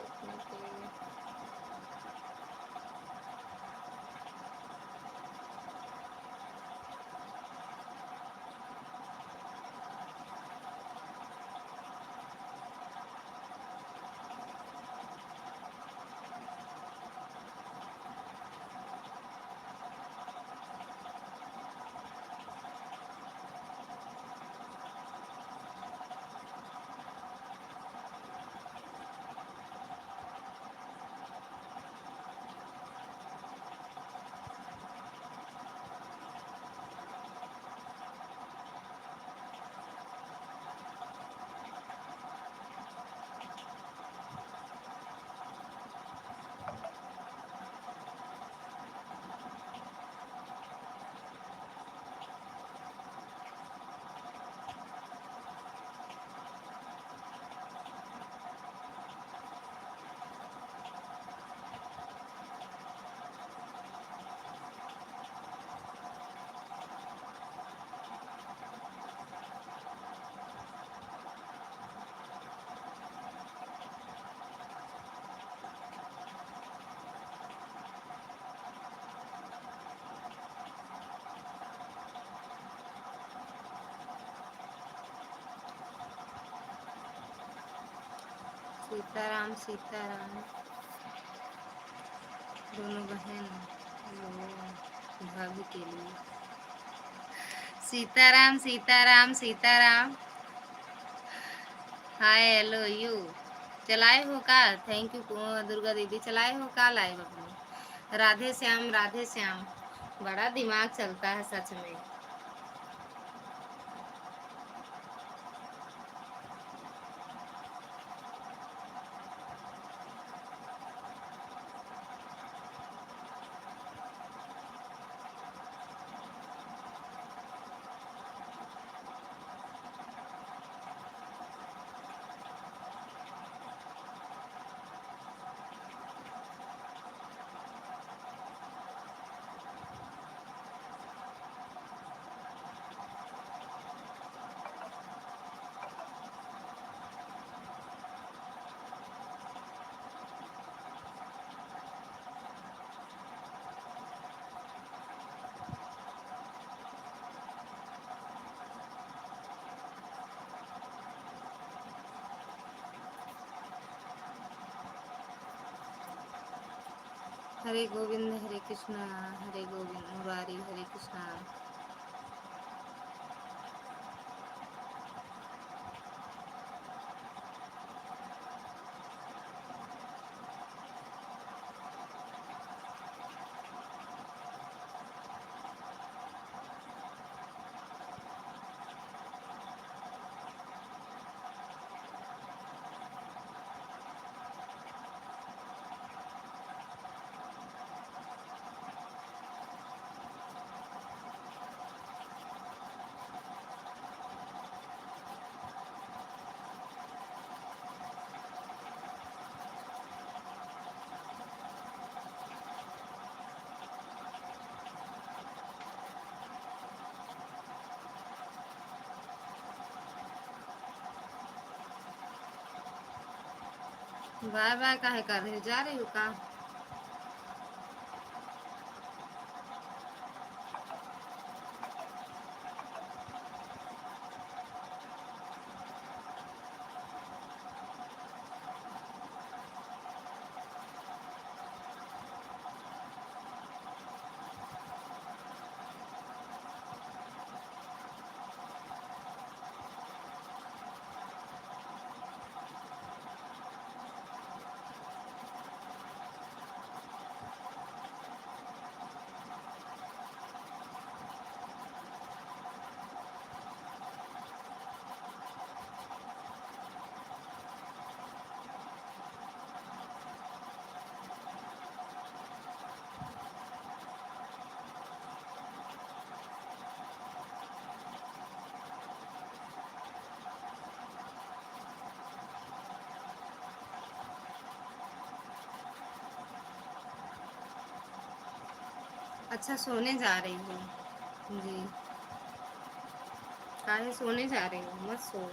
सीताराम सीताराम दोनों बहन भाभी के लिए Sitaram Sitaram Sitaram. Hi hello U चलाए हो का थैंक यू दुर्गा दीदी चलाए हो का लाइव अपने। राधे श्याम बड़ा दिमाग चलता है सच में। हरे गोविंद हरे कृष्णा, हरे गोविंद मुरारी हरे कृष्णा। बाय बाय काहे कर रहे हो, जा रही हो का? अच्छा सोने जा रही हो जी? काहे सोने जा रही हो, मत सो।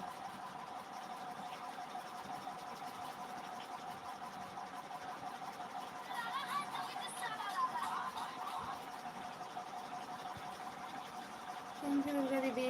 थैंक यू दुर्गा दीदी।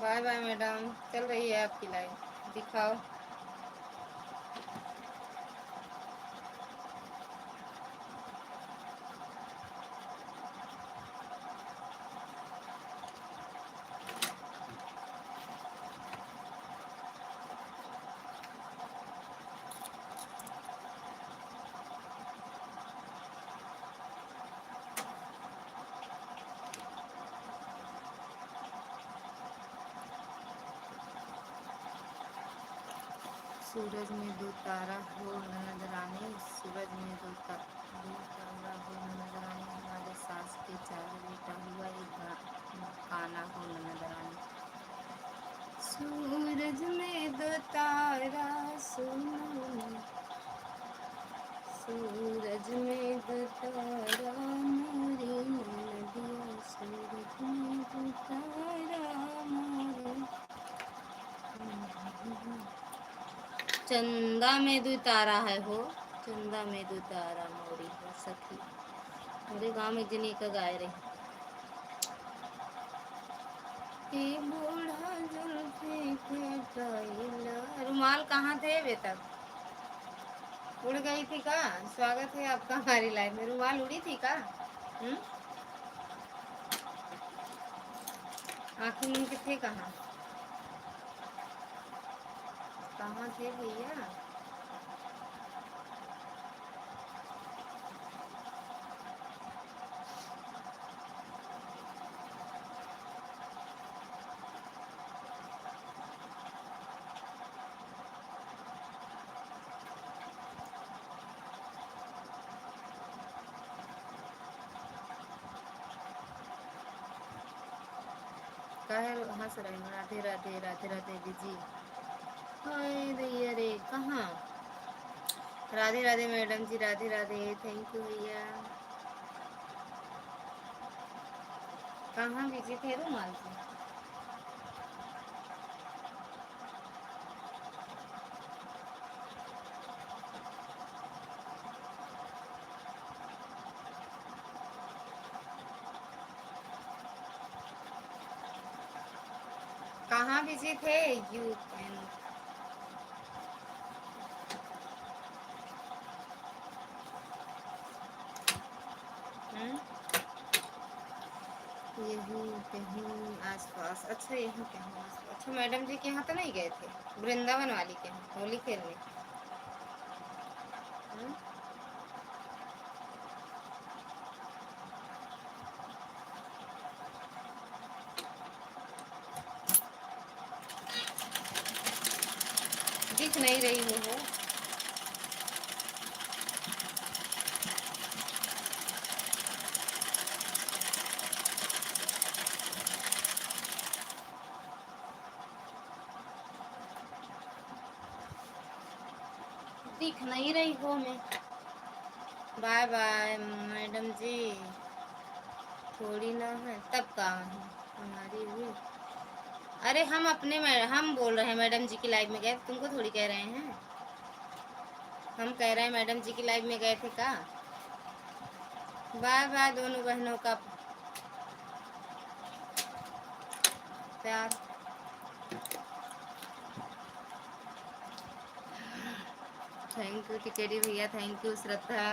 बाय बाय मैडम, चल रही है आपकी लाइफ, दिखाओ। सूरज में दो तारा हो नजर आने, सूरज में दो तारा हो नजर आने, हमारे सास के चार बेटा हुआ एक काना हो नजर आने। सूरज में दो तारा सोना, सूरज में दो तारा मोरी नदिया, सूरज में दो तारा मोरी। चंदा में दो तारा है हो, चंदा में दो तारा मोरी हो सखी। मेरे गांव में जनी का गाय रही। ए बूढ़ा जुल्फे कटाइला, रुमाल कहाँ थे बेटा? उड़ गई थी का? स्वागत है आपका हमारी लाइफ में। रुमाल उड़ी थी का? आंखें मुंह के थे कहाँ? कहाँ थे भैया? काहे हंस रहे हो? राधे राधे राधे राधे दीजिए। हाय भैया रे कहाँ? Radhe Radhe madam ji, Radhe Radhe, thank you भैया। कहाँ बिजी थे रुमाल जी? कहाँ बिजी थे? यू कैन यही कहीं आसपास। अच्छा यही कहीं आसपास। अच्छा मैडम जी के यहाँ तो नहीं गए थे? वृंदावन वाली के यहाँ होली खेलने? हम्म? दिख नहीं रही हो? दिख नहीं रही हो मैं। बाय बाय मैडम जी। थोड़ी ना है तब कहाँ है हमारी भी। अरे हम अपने हम बोल रहे हैं मैडम जी की लाइव में गए, तुमको थोड़ी कह रहे हैं। हम कह रहे हैं मैडम जी की लाइव में गए थे का? बाय बाय दोनों बहनों का प्यार। थैंक यू टिकेरी भैया, thank you Shraddha.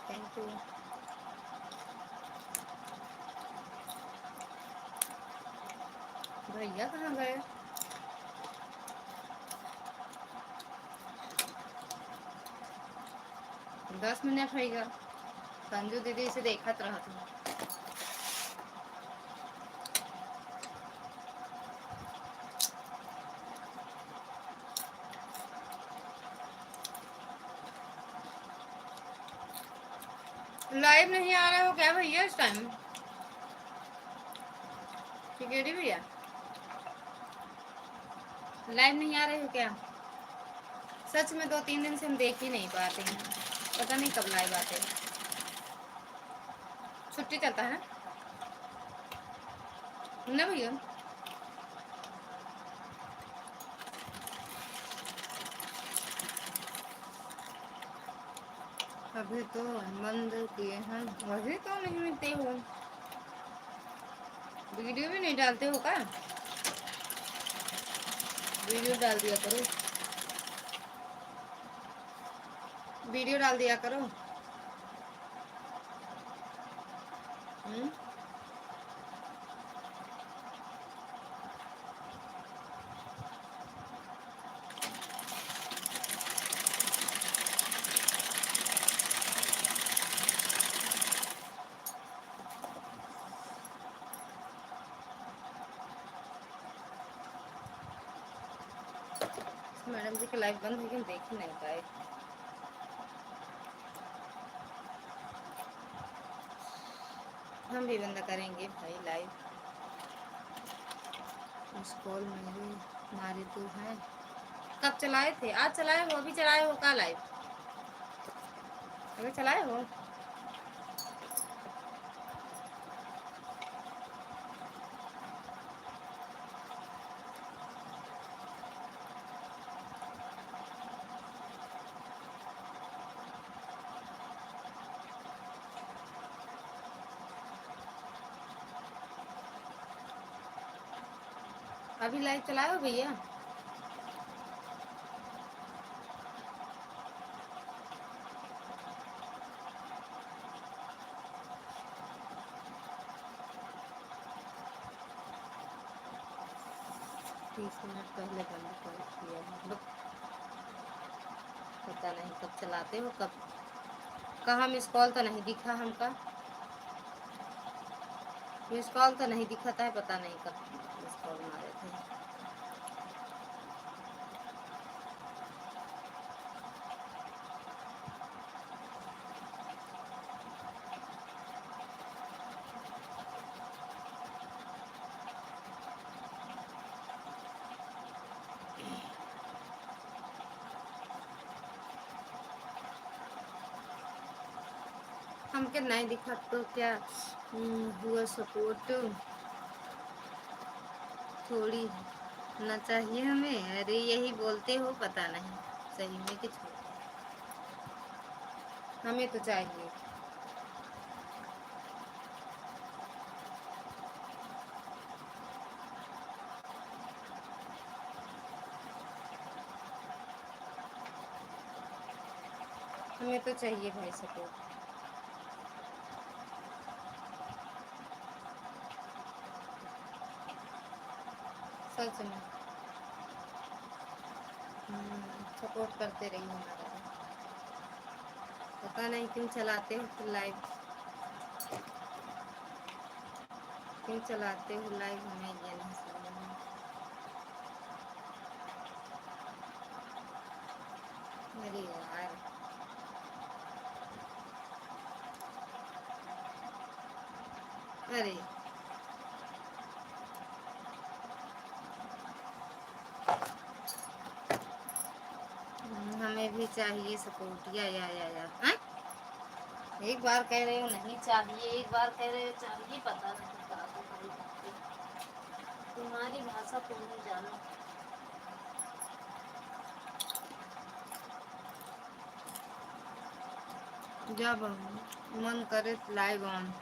Thank you. भैया कहाँ गए? दस मिनट हो गया। संजू दीदी से देखा रहा था। लाइव नहीं आ रहे हो क्या भैया इस टाइम? टिकेरी भैया लाइव नहीं आ रहे हो क्या? सच में 2-3 दिन से हम देख ही नहीं पाते हैं। पता नहीं कब लाइव आते हैं। छुट्टी चलता है ना भैया? अभी तो बंद किए हैं। वही तो नहीं मिलते हो। वीडियो भी नहीं डालते हो क्या? वीडियो डाल दिया करो। वीडियो डाल दिया करो। मैडम जी की लाइव बंद है लेकिन देख ही नहीं पाए। हम भी बंद करेंगे भाई लाइव। उस कॉल मेरी मारी तो है। कब चलाए थे? आज चलाए हो? अभी चलाए हो का लाइव? अभी चलाए हो? अभी लाइव चलाए हो भैया? मिनट पहले बंद कर दिया है। पता नहीं कब चलाते हो कब। कहाँ मिस कॉल तो नहीं दिखा हमका। मिस कॉल तो नहीं दिखाता है। पता नहीं कब मिस कॉल मारे थे। हमके नहीं दिखा तो क्या हुआ सपोर्ट थोड़ी ना चाहिए हमें? अरे यही बोलते हो, पता नहीं सही में कि छोड़, हमें तो चाहिए। हमें तो चाहिए भाई सपोर्ट। सच में सपोर्ट करते रहिए हमारा भी। पता नहीं क्यों चलाते हो फिर लाइव, क्यों चलाते हो लाइव, हमें ये नहीं समझ में। अरे यार अरे हमें भी चाहिए सपोर्ट। या हाँ? एक बार कह रहे हो नहीं चाहिए, एक बार कह रहे हो चाहिए, पता नहीं क्या तुम्हारी बातें। तुम्हारी भाषा तो नहीं जानो। जब मन करे live on.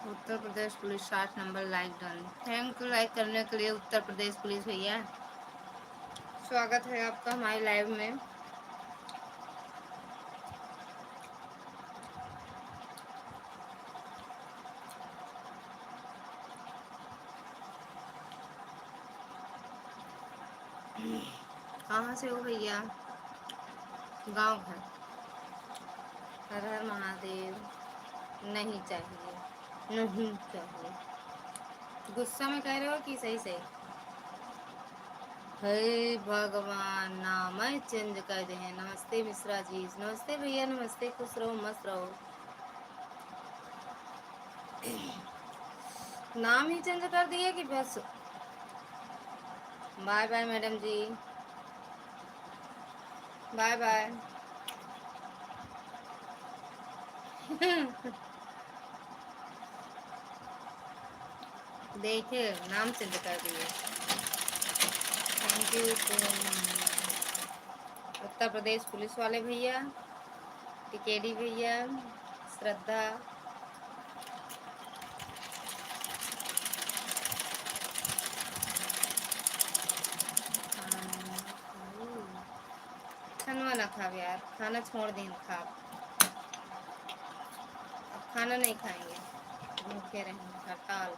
Uttar Pradesh police 60 number like done. Thank U like करने के लिए उत्तर प्रदेश पुलिस भैया। स्वागत है आपका हमारे लाइव में। कहाँ से हो भैया? गांव है। हर हर महादेव। नहीं चाहिए, नहीं चाहिए। गुस्सा में कह रहे हो कि सही सही? हे भगवान, नाम है चेंज कर दे। नमस्ते मिश्रा जी, नमस्ते भैया, नमस्ते, खुश रहो मस्त रहो। नाम ही चेंज कर दिए कि बस? बाय बाय मैडम जी, बाय बाय। देखिए नाम चेंज कर दिए। Thank U Uttar Pradesh police वाले भैया, टिकेडी भैया, श्रद्धा। खाना ना खाओ यार, खाना छोड़ दें खाओ। अब खाना नहीं खाएंगे, भूखे रहेंगे, हड़ताल।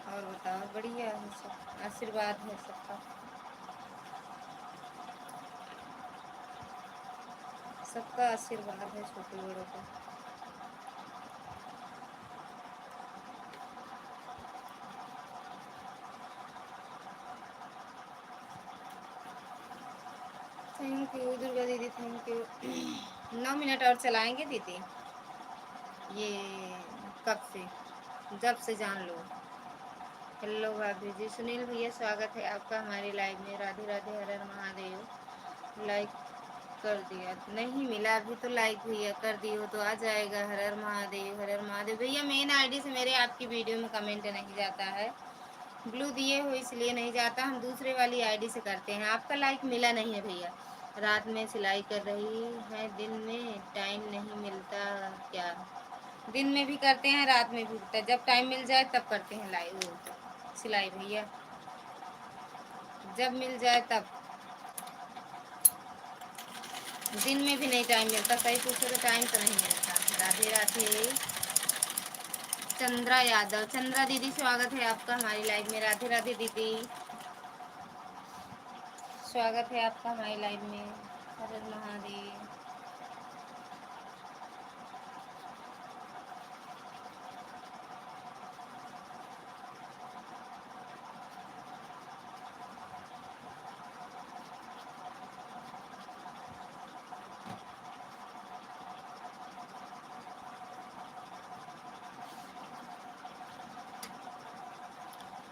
और बताओ, बढ़िया है सब, आशीर्वाद है सबका, सबका आशीर्वाद है छोटे बड़ों का। थैंक यू दुर्गा दीदी, थैंक यू। 9 मिनट और चलाएंगे दीदी, ये कब से, जब से जान लो। हेलो भाभी जी, सुनील भैया स्वागत है आपका हमारे लाइव में। राधे राधे, हर हर महादेव। लाइक कर दिया नहीं मिला अभी तो, लाइक भैया कर दियो तो आ जाएगा। हर हर महादेव, हर हर महादेव भैया। मेन आईडी से मेरे आपकी वीडियो में कमेंट नहीं जाता है, ब्लू दिए हो इसलिए नहीं जाता। हम दूसरे वाली आईडी से करते हैं। आपका लाइक मिला नहीं है भैया। रात में सिलाई कर रही है, दिन में टाइम नहीं मिलता क्या? दिन में भी करते हैं, रात में भी होता है, जब टाइम मिल जाए तब करते हैं लाइव सिलाई भैया, जब मिल जाए तब। दिन में भी नहीं टाइम मिलता, सही पूछो तो टाइम तो नहीं मिलता। राधे राधे। चंद्रा यादव, चंद्रा दीदी स्वागत है आपका हमारी लाइव में। राधे राधे दीदी, स्वागत है आपका हमारी लाइव में। हर हर महादेव।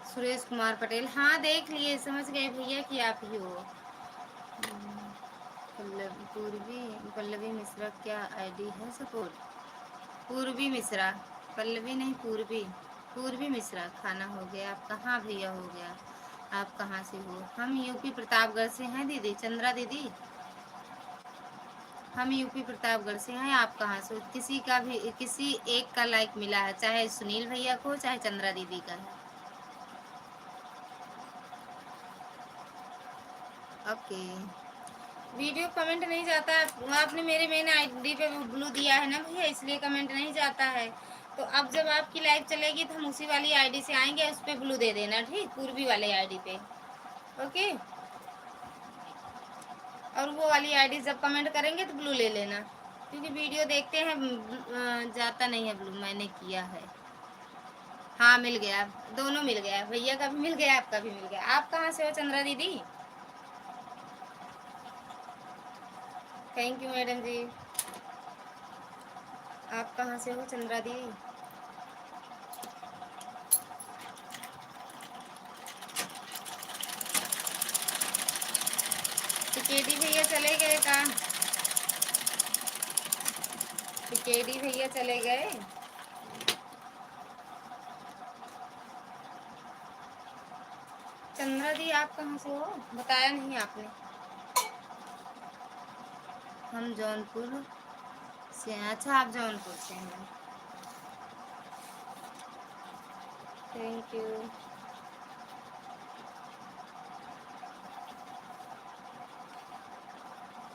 सुरेश कुमार पटेल, हाँ देख लिए, समझ गए भैया कि आप ही हो। पल्लवी मिश्रा क्या आईडी है सपोर्ट? पूर्वी मिश्रा, पल्लवी नहीं पूर्वी, पूर्वी मिश्रा। खाना हो गया आपका? हाँ भैया हो गया। आप कहाँ से हो? हम यूपी प्रतापगढ़ से हैं दीदी, चंद्रा दीदी। हम यूपी प्रतापगढ़ से हैं। आप कहाँ से हो? किसी का भी किसी एक का लाइक मिला है, चाहे सुनील भैया को चाहे चंद्रा दीदी का है। ओके, वीडियो कमेंट नहीं जाता। आपने मेरे मेन आईडी पे ब्लू दिया है ना भैया, इसलिए कमेंट नहीं जाता है। तो अब जब आपकी लाइव चलेगी तो हम उसी वाली आईडी से आएंगे, उस पर ब्लू दे देना, ठीक? पूर्वी वाले आईडी पे, ओके? और वो वाली आईडी जब कमेंट करेंगे तो ब्लू ले लेना, क्योंकि वीडियो देखते हैं जाता नहीं है ब्लू। मैंने किया है। हाँ मिल गया, दोनों मिल गया, भैया का भी मिल गया, आपका भी मिल गया। आप कहाँ से हो चंद्रा दीदी? थैंक यू मैडम जी। आप कहाँ से हो चंद्रा दीदी? टिकेडी भैया चले गए कहाँ? टिकेडी भैया चले गए। चंद्रा दी आप कहाँ से हो? बताया नहीं आपने। हम जौनपुर से। अच्छा, आप जौनपुर से हैं। Thank U.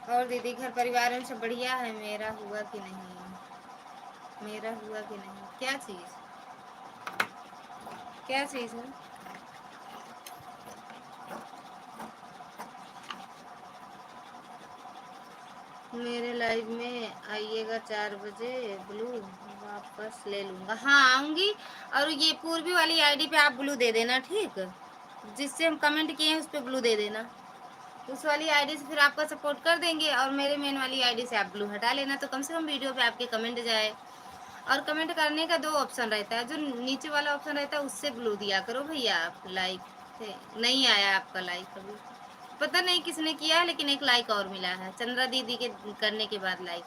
और दीदी घर परिवार में सब बढ़िया है? मेरा हुआ कि नहीं? मेरा हुआ कि नहीं? क्या चीज़? क्या चीज़ है? मेरे लाइव में आइएगा 4 बजे, ब्लू वापस ले लूँगा। हाँ आऊँगी। और ये पूर्वी वाली आईडी पे आप ब्लू दे देना, ठीक? जिससे हम कमेंट किए हैं उस पर ब्लू दे देना। उस वाली आईडी से फिर आपका सपोर्ट कर देंगे, और मेरे मेन वाली आईडी से आप ब्लू हटा लेना, तो कम से कम वीडियो पे आपके कमेंट जाए। और कमेंट करने का 2 ऑप्शन रहता है, जो नीचे वाला ऑप्शन रहता है उससे ब्लू दिया करो भैया। आप लाइक थे, नहीं आया आपका लाइक अभी, पता नहीं किसने किया है, लेकिन एक लाइक और मिला है चंद्रा दीदी के करने के बाद लाइक।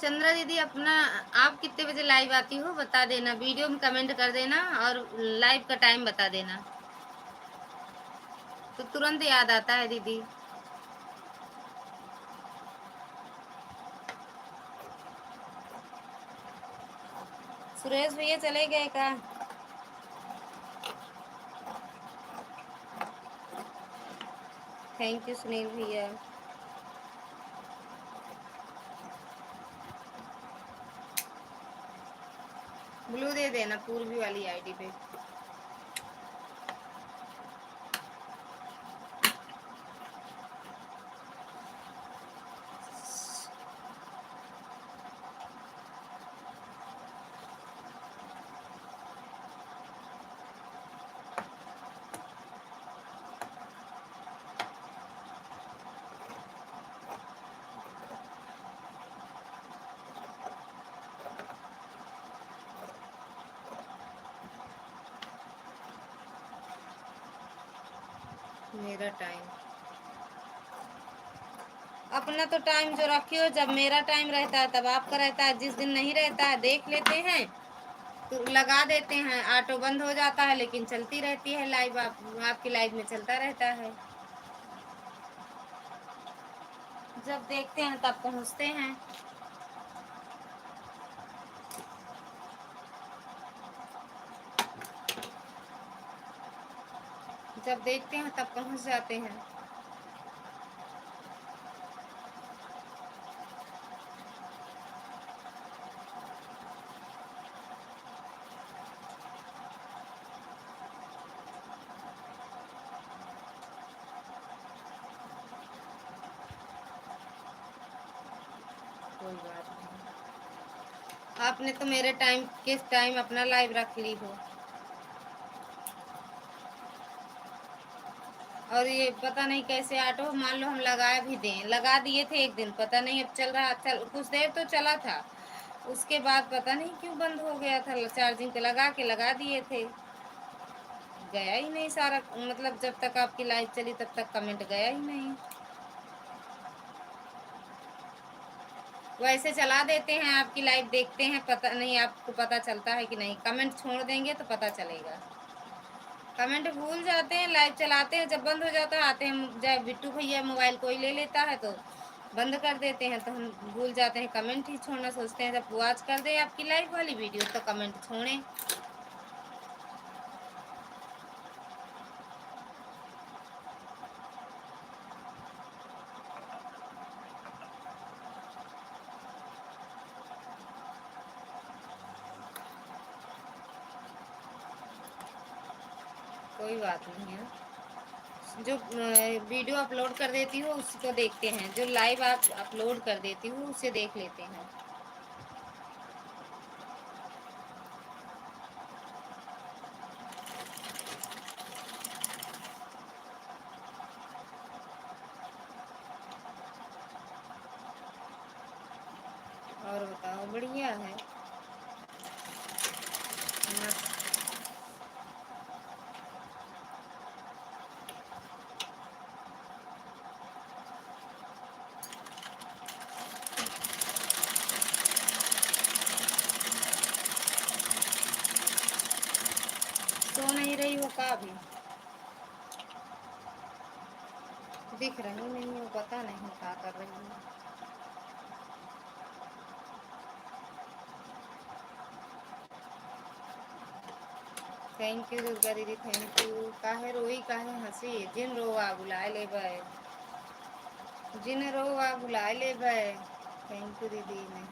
चंद्रा दीदी अपना आप कितने बजे लाइव आती हो बता देना, वीडियो में कमेंट कर देना और लाइव का टाइम बता देना, तो तुरंत याद आता है दीदी। सुरेश भैया चले गए का? थैंक यू सुनील भैया। ब्लू दे देना पूर्वी वाली आईडी पे। मेरा टाइम अपना तो टाइम जो रखी हो, जब मेरा टाइम रहता है तब आपका रहता है, जिस दिन नहीं रहता है देख लेते हैं तो लगा देते हैं, ऑटो बंद हो जाता है, लेकिन चलती रहती है लाइव। आपकी लाइव में चलता रहता है, जब देखते हैं तब पहुंचते हैं। जब देखते हैं तब पहुंच जाते हैं। कोई बात नहीं, आपने तो मेरे टाइम किस टाइम अपना लाइव रख ली हो। और ये पता नहीं कैसे ऑटो, मान लो हम लगा भी दें, लगा दिए थे एक दिन, पता नहीं अब चल रहा, चल कुछ देर तो चला था, उसके बाद पता नहीं क्यों बंद हो गया था। चार्जिंग पे लगा के लगा दिए थे, गया ही नहीं सारा, मतलब जब तक आपकी लाइव चली तब तक कमेंट गया ही नहीं। वैसे चला देते हैं, आपकी लाइव देखते हैं, पता नहीं आपको पता चलता है कि नहीं। कमेंट छोड़ देंगे तो पता चलेगा। कमेंट भूल जाते हैं, लाइव चलाते हैं, जब बंद हो जाता है आते हैं, जब बिट्टू भैया मोबाइल कोई ले लेता है तो बंद कर देते हैं, तो हम भूल जाते हैं कमेंट ही छोड़ना। सोचते हैं जब वॉच कर दे आपकी लाइव वाली वीडियो तो कमेंट छोड़ें। कोई बात नहीं है, जो वीडियो अपलोड कर देती हूँ उसको देखते हैं, जो लाइव आप अपलोड कर देती हूँ उसे देख लेते हैं। और बताओ, बढ़िया है। मस्त। सो नहीं रही हो का अभी? दिख रही नहीं हो, पता नहीं क्या कर रही हो। थैंक यू दुर्गा दीदी, थैंक यू। काहे रोई, काहे हंसी? जिन रोवा बुलाए ले बे, जिन रोवा बुलाए ले बे। थैंक यू दीदी ने।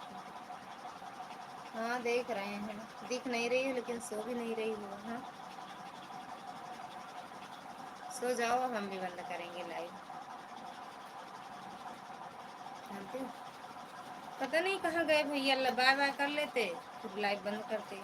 हाँ देख रहे हैं, दिख नहीं रही हो लेकिन सो भी नहीं रही हो। हाँ सो जाओ, अब हम भी बंद करेंगे लाइव। जानते हो, पता नहीं कहाँ गए भैया, बाय बाय कर लेते फिर लाइव बंद करते।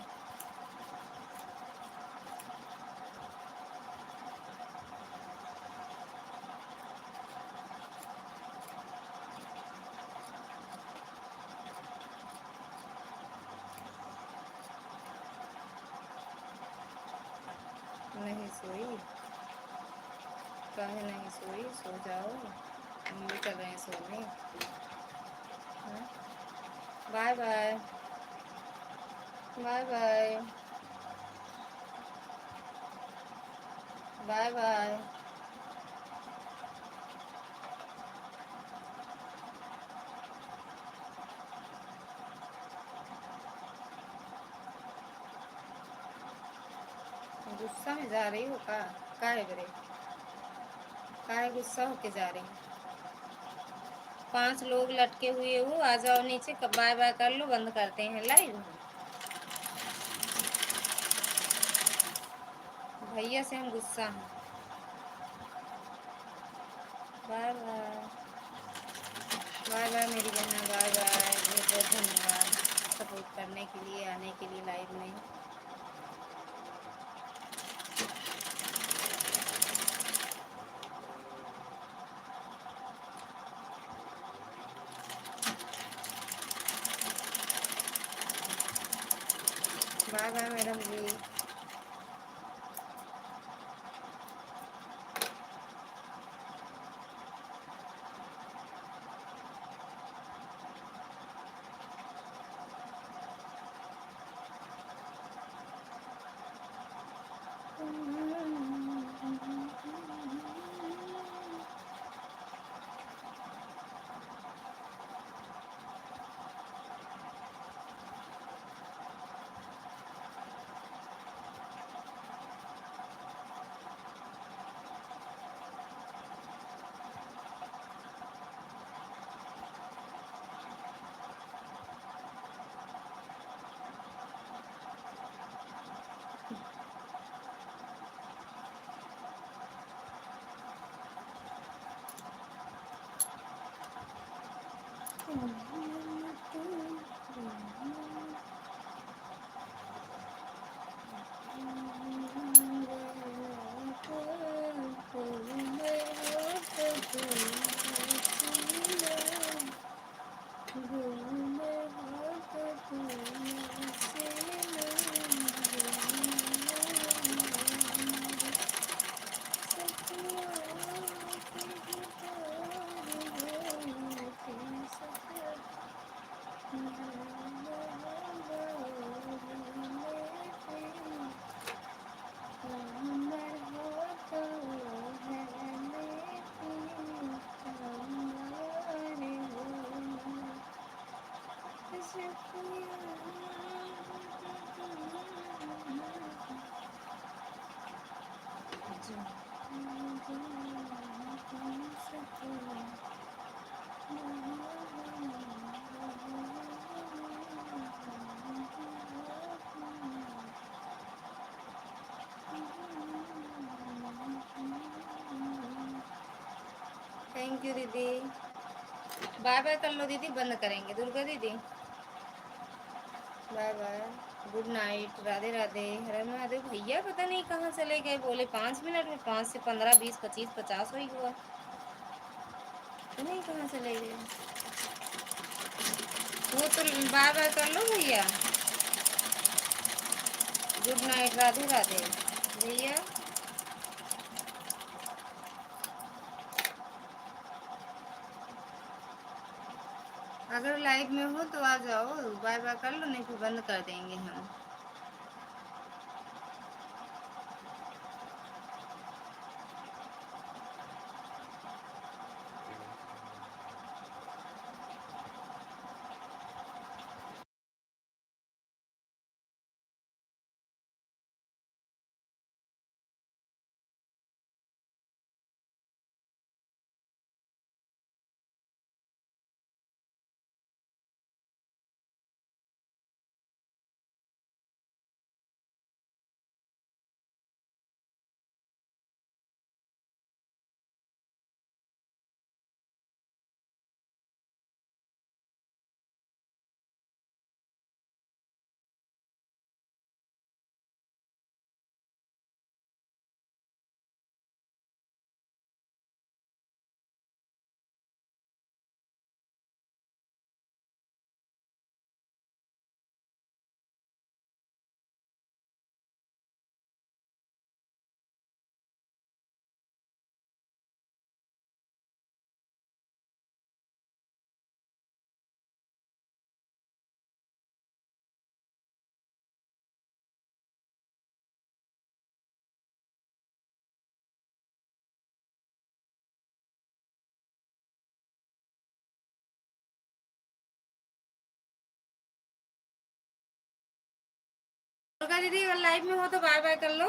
नहीं सोई, काहे नहीं सोई? सो जाओ, हम भी कर रहे हैं सोने। हाँ? बाय बाय, बाय बाय, बाय बाय। गुस्सा में जा रही हो का? काहे बरे, काहे गुस्सा होके जा रही हो? 5 लोग लटके हुए हो, आ जाओ नीचे, बाय बाय कर लो, बंद करते हैं लाइव। भैया से हम गुस्सा हैं। बाय बाय, बाय बाय मेरी बहना, बाय बाय। बहुत बहुत धन्यवाद सपोर्ट करने के लिए, आने के लिए लाइव में। बाय बाय मैडम जी। थैंक यू दीदी। बाय बाय कर लो दीदी, बंद करेंगे। दुर्गा दीदी बाय बाय, गुड नाइट, राधे राधे, हर महादेव। भैया पता नहीं कहाँ चले गए, बोले 5 मिनट में, 5 से 15, 20, 25, 50 हो ही हुआ, पता नहीं कहाँ चले गए। वो तो बाय बाय कर लो भैया, गुड नाइट, राधे राधे भैया। अगर लाइव में हो तो आ जाओ, बाय बाय कर लो, नहीं फिर बंद कर देंगे हम। दुर्गा दीदी अगर लाइव में हो तो बाय बाय कर लो।